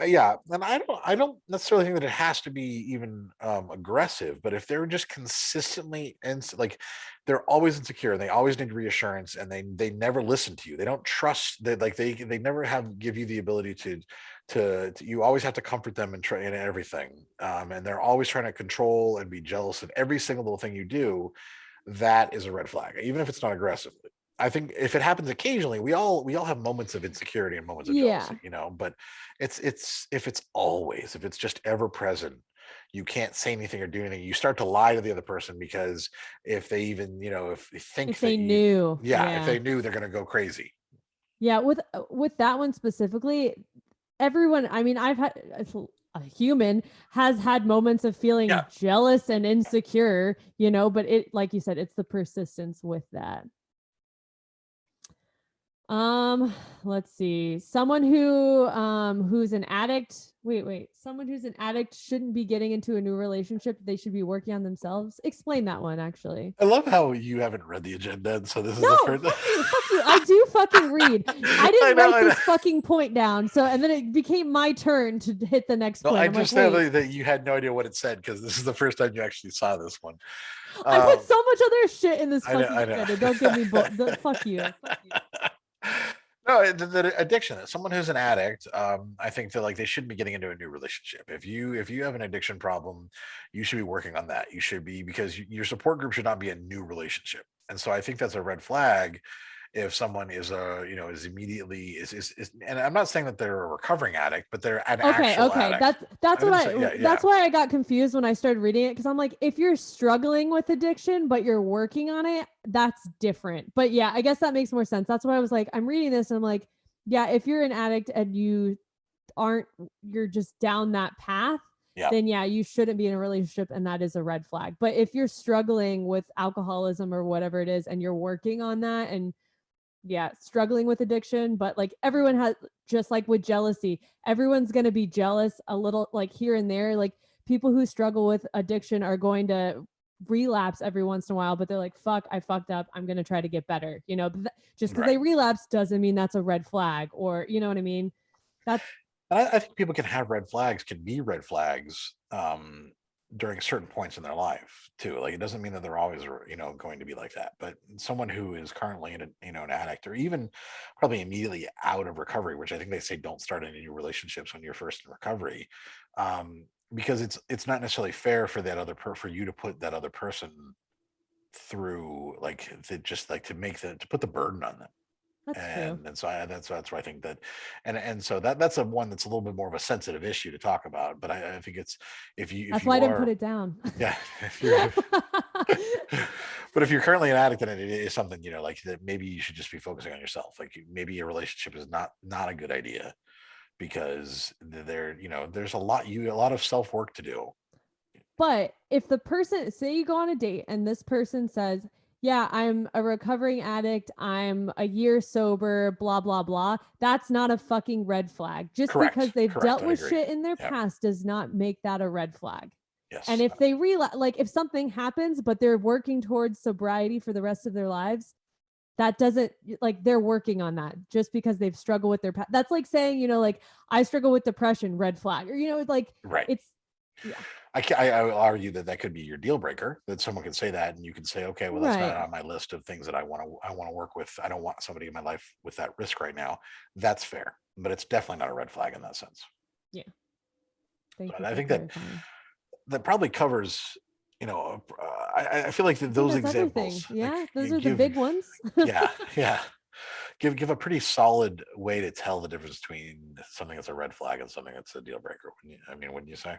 Yeah, and I don't necessarily think that it has to be even aggressive, but if they're just consistently like they're always insecure and they always need reassurance, and they never listen to you, they don't trust that, like they never give you the ability to you always have to comfort them and try in everything, and they're always trying to control and be jealous of every single little thing you do, that is a red flag, even if it's not aggressively. I think if it happens occasionally, we all have moments of insecurity and moments of jealousy, but if it's just ever present, you can't say anything or do anything. You start to lie to the other person, because if they even, if they knew, if they knew, they're going to go crazy. Yeah. With that one specifically, everyone, I mean, I've had a human has had moments of feeling Yeah. jealous and insecure, you know, but it, like you said, it's the persistence with that. Let's see. Someone who's an addict. Wait. Someone who's an addict shouldn't be getting into a new relationship. They should be working on themselves. Explain that one, actually. I love how you haven't read the agenda, and so this is No, the first. fuck you. I do fucking read. I didn't I write know. this fucking point down. So, and then it became my turn to hit the next No, point. I I'm just like, know wait. that you had no idea what it said because this is the first time you actually saw this one. I put so much other shit in this I know, fucking I know. agenda. Don't give me fuck you. Fuck you. No, the addiction. Someone who's an addict, I think that like they shouldn't be getting into a new relationship. If you have an addiction problem, you should be working on that. You should be, because your support group should not be a new relationship. And so I think that's a red flag if someone is is immediately and I'm not saying that they're a recovering addict, but they're an actual addict. That's Yeah. That's why I got confused when I started reading it, because I'm like, if you're struggling with addiction but you're working on it, that's different. But yeah, I guess that makes more sense. That's why I was like, I'm reading this and I'm like, yeah, if you're an addict and you're just down that path, then yeah, you shouldn't be in a relationship, and that is a red flag. But if you're struggling with alcoholism or whatever it is and you're working on that, and struggling with addiction, but like everyone has, just like with jealousy, everyone's going to be jealous a little, like here and there. Like people who struggle with addiction are going to relapse every once in a while, but they're like, fuck, I fucked up, I'm going to try to get better, you know. Just because they relapse doesn't mean that's a red flag, or you know what I mean. I think people can have red flags, can be red flags during certain points in their life too. Like it doesn't mean that they're always going to be like that. But someone who is currently in an addict, or even probably immediately out of recovery, which I think they say don't start any new relationships when you're first in recovery, because it's not necessarily fair for for you to put that other person through to put the burden on them. That's true. And so that's why I think that, and so that's a one that's a little bit more of a sensitive issue to talk about. But I think it's that's why I didn't put it down. Yeah. But if you're currently an addict and it is something like that, maybe you should just be focusing on yourself. Like maybe a relationship is not a good idea, because there's a lot of self work to do. But if the person, say you go on a date and this person says, yeah, I'm a recovering addict, I'm a year sober, blah, blah, blah, that's not a fucking red flag. Just because they've dealt with shit in their past does not make that a red flag. Yes. And if they if something happens, but they're working towards sobriety for the rest of their lives, that doesn't, they're working on that just because they've struggled with their past. That's like saying, I struggle with depression, red flag, or, it's, yeah. I will argue that could be your deal breaker, that someone can say that and you can say, okay, well, that's not on my list of things that I want to work with. I don't want somebody in my life with that risk right now. That's fair, but it's definitely not a red flag in that sense. Yeah. I think that probably covers, I feel like those examples. Yeah. Those are the big ones. Yeah. Give a pretty solid way to tell the difference between something that's a red flag and something that's a deal breaker. Wouldn't you say?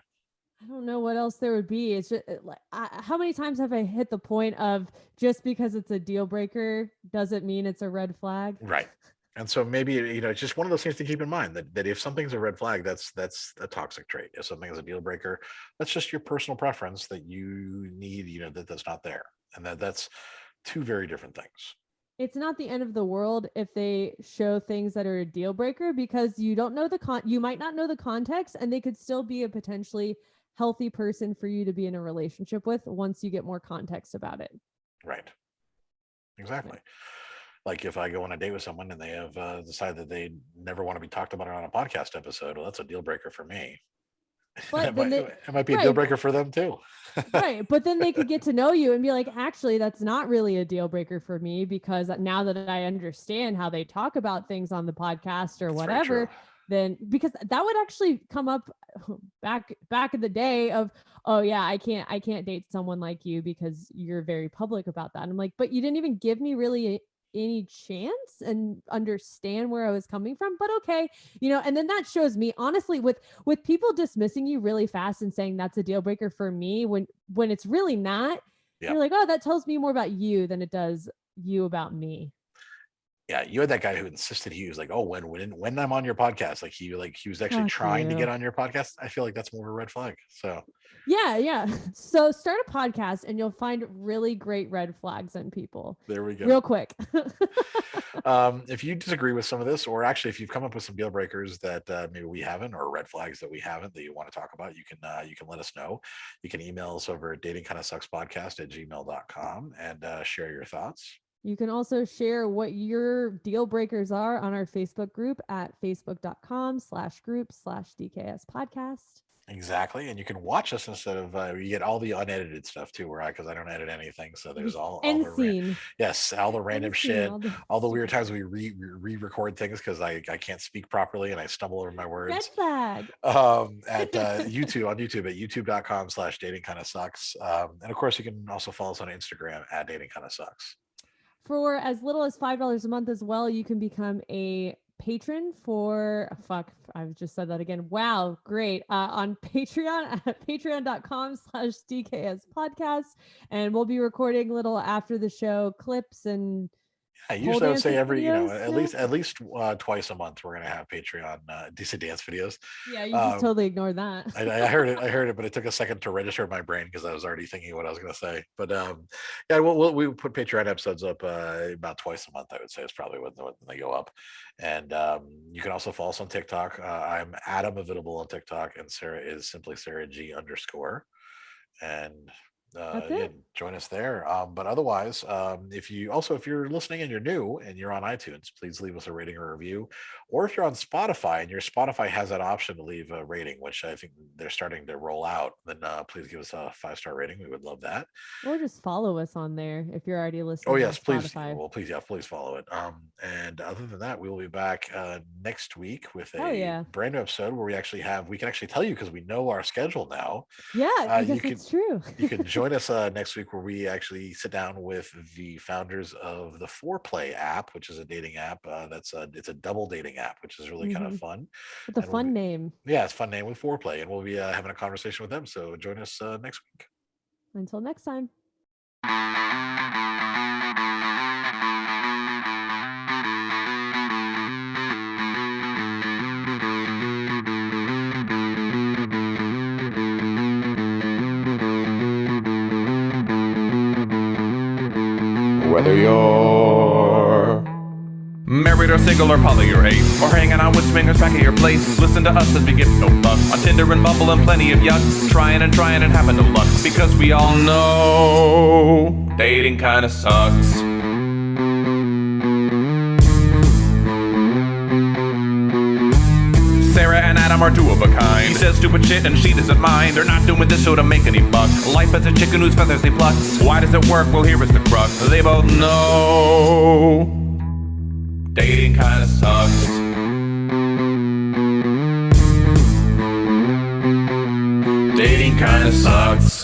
I don't know what else there would be. It's just how many times have I hit the point of just because it's a deal breaker doesn't mean it's a red flag? Right. And so maybe, it's just one of those things to keep in mind, that if something's a red flag, that's a toxic trait. If something is a deal breaker, that's just your personal preference that you need, that's not there. And that's two very different things. It's not the end of the world if they show things that are a deal breaker, because you don't know you might not know the context, and they could still be a potentially healthy person for you to be in a relationship with once you get more context about it. Right. Exactly. Like if I go on a date with someone and they have decided that they never want to be talked about on a podcast episode, well, that's a deal breaker for me. But it might be a deal breaker for them too. Right. But then they could get to know you and be like, actually, that's not really a deal breaker for me, because now that I understand how they talk about things on the podcast or whatever, then, because that would actually come up back in the day of, oh yeah, I can't date someone like you because you're very public about that. And I'm like, but you didn't even give me really any chance and understand where I was coming from. But okay, and then that shows me, honestly, with people dismissing you really fast and saying that's a deal breaker for me when it's really not. You're like, oh, that tells me more about you than it does you about me. Yeah, you had that guy who insisted he was like, oh, when I'm on your podcast, like he was actually Fuck trying to you. get on your podcast. I feel like that's more of a red flag. So Yeah. So start a podcast and you'll find really great red flags in people there we go. real quick. If you disagree with some of this, or actually if you've come up with some deal breakers that maybe we haven't, or red flags that we haven't that you want to talk about, you can let us know. You can email us over at datingkindofsuckspodcast@gmail.com and share your thoughts. You can also share what your deal breakers are on our Facebook group at facebook.com/group/DKS podcast. Exactly. And you can watch us instead of you get all the unedited stuff too, where because I don't edit anything. So there's all the End all scene. the random End scene, shit, all the weird stupid- times we re-record things because I can't speak properly and I stumble over my Red words. flag. At YouTube on YouTube at youtube.com/datingkindaSucks. And of course you can also follow us on Instagram at datingkindaSucks. For as little as $5 a month as well, you can become a patron for I've just said that again. Wow, great. On Patreon at patreon.com/DKS podcast. And we'll be recording little after the show clips and I usually would say every, videos, at least twice a month we're gonna have Patreon decent dance videos. Yeah, you just totally ignored that. I heard it, but it took a second to register in my brain because I was already thinking what I was gonna say. But yeah, we put Patreon episodes up about twice a month. I would say is probably when they go up. And you can also follow us on TikTok. I'm Adam Heath on TikTok, and Sarah is simply Sarah G_. And join us there. But otherwise, if you're listening and you're new and you're on iTunes, please leave us a rating or review. Or if you're on Spotify and your Spotify has that option to leave a rating, which I think they're starting to roll out, then please give us a 5-star rating. We would love that. Or just follow us on there if you're already listening. Oh yes, on please. Spotify. Well, please follow it. And other than that, we will be back next week with Oh, yeah. a brand new episode where we can actually tell you because we know our schedule now. Yeah, because it's true. You can join us next week where we actually sit down with the founders of the Foreplay app, which is a dating app. It's a double dating app, which is really kind of fun. With a fun name. Yeah, it's a fun name with Foreplay, and we'll be having a conversation with them. So join us next week. Until next time. Whether you're married or single or poly or ace, or hanging out with swingers back at your place, listen to us as we get no luck on Tinder and Bumble and plenty of yuck, trying and having no luck, because we all know dating kinda sucks. Sarah and Adam are two of a kind. He says stupid shit and she doesn't mind. They're not doing this show to make any buck. Life as a chicken whose feathers they pluck. Why does it work? Well, here is the crux. They both know dating kinda sucks. Dating kinda sucks.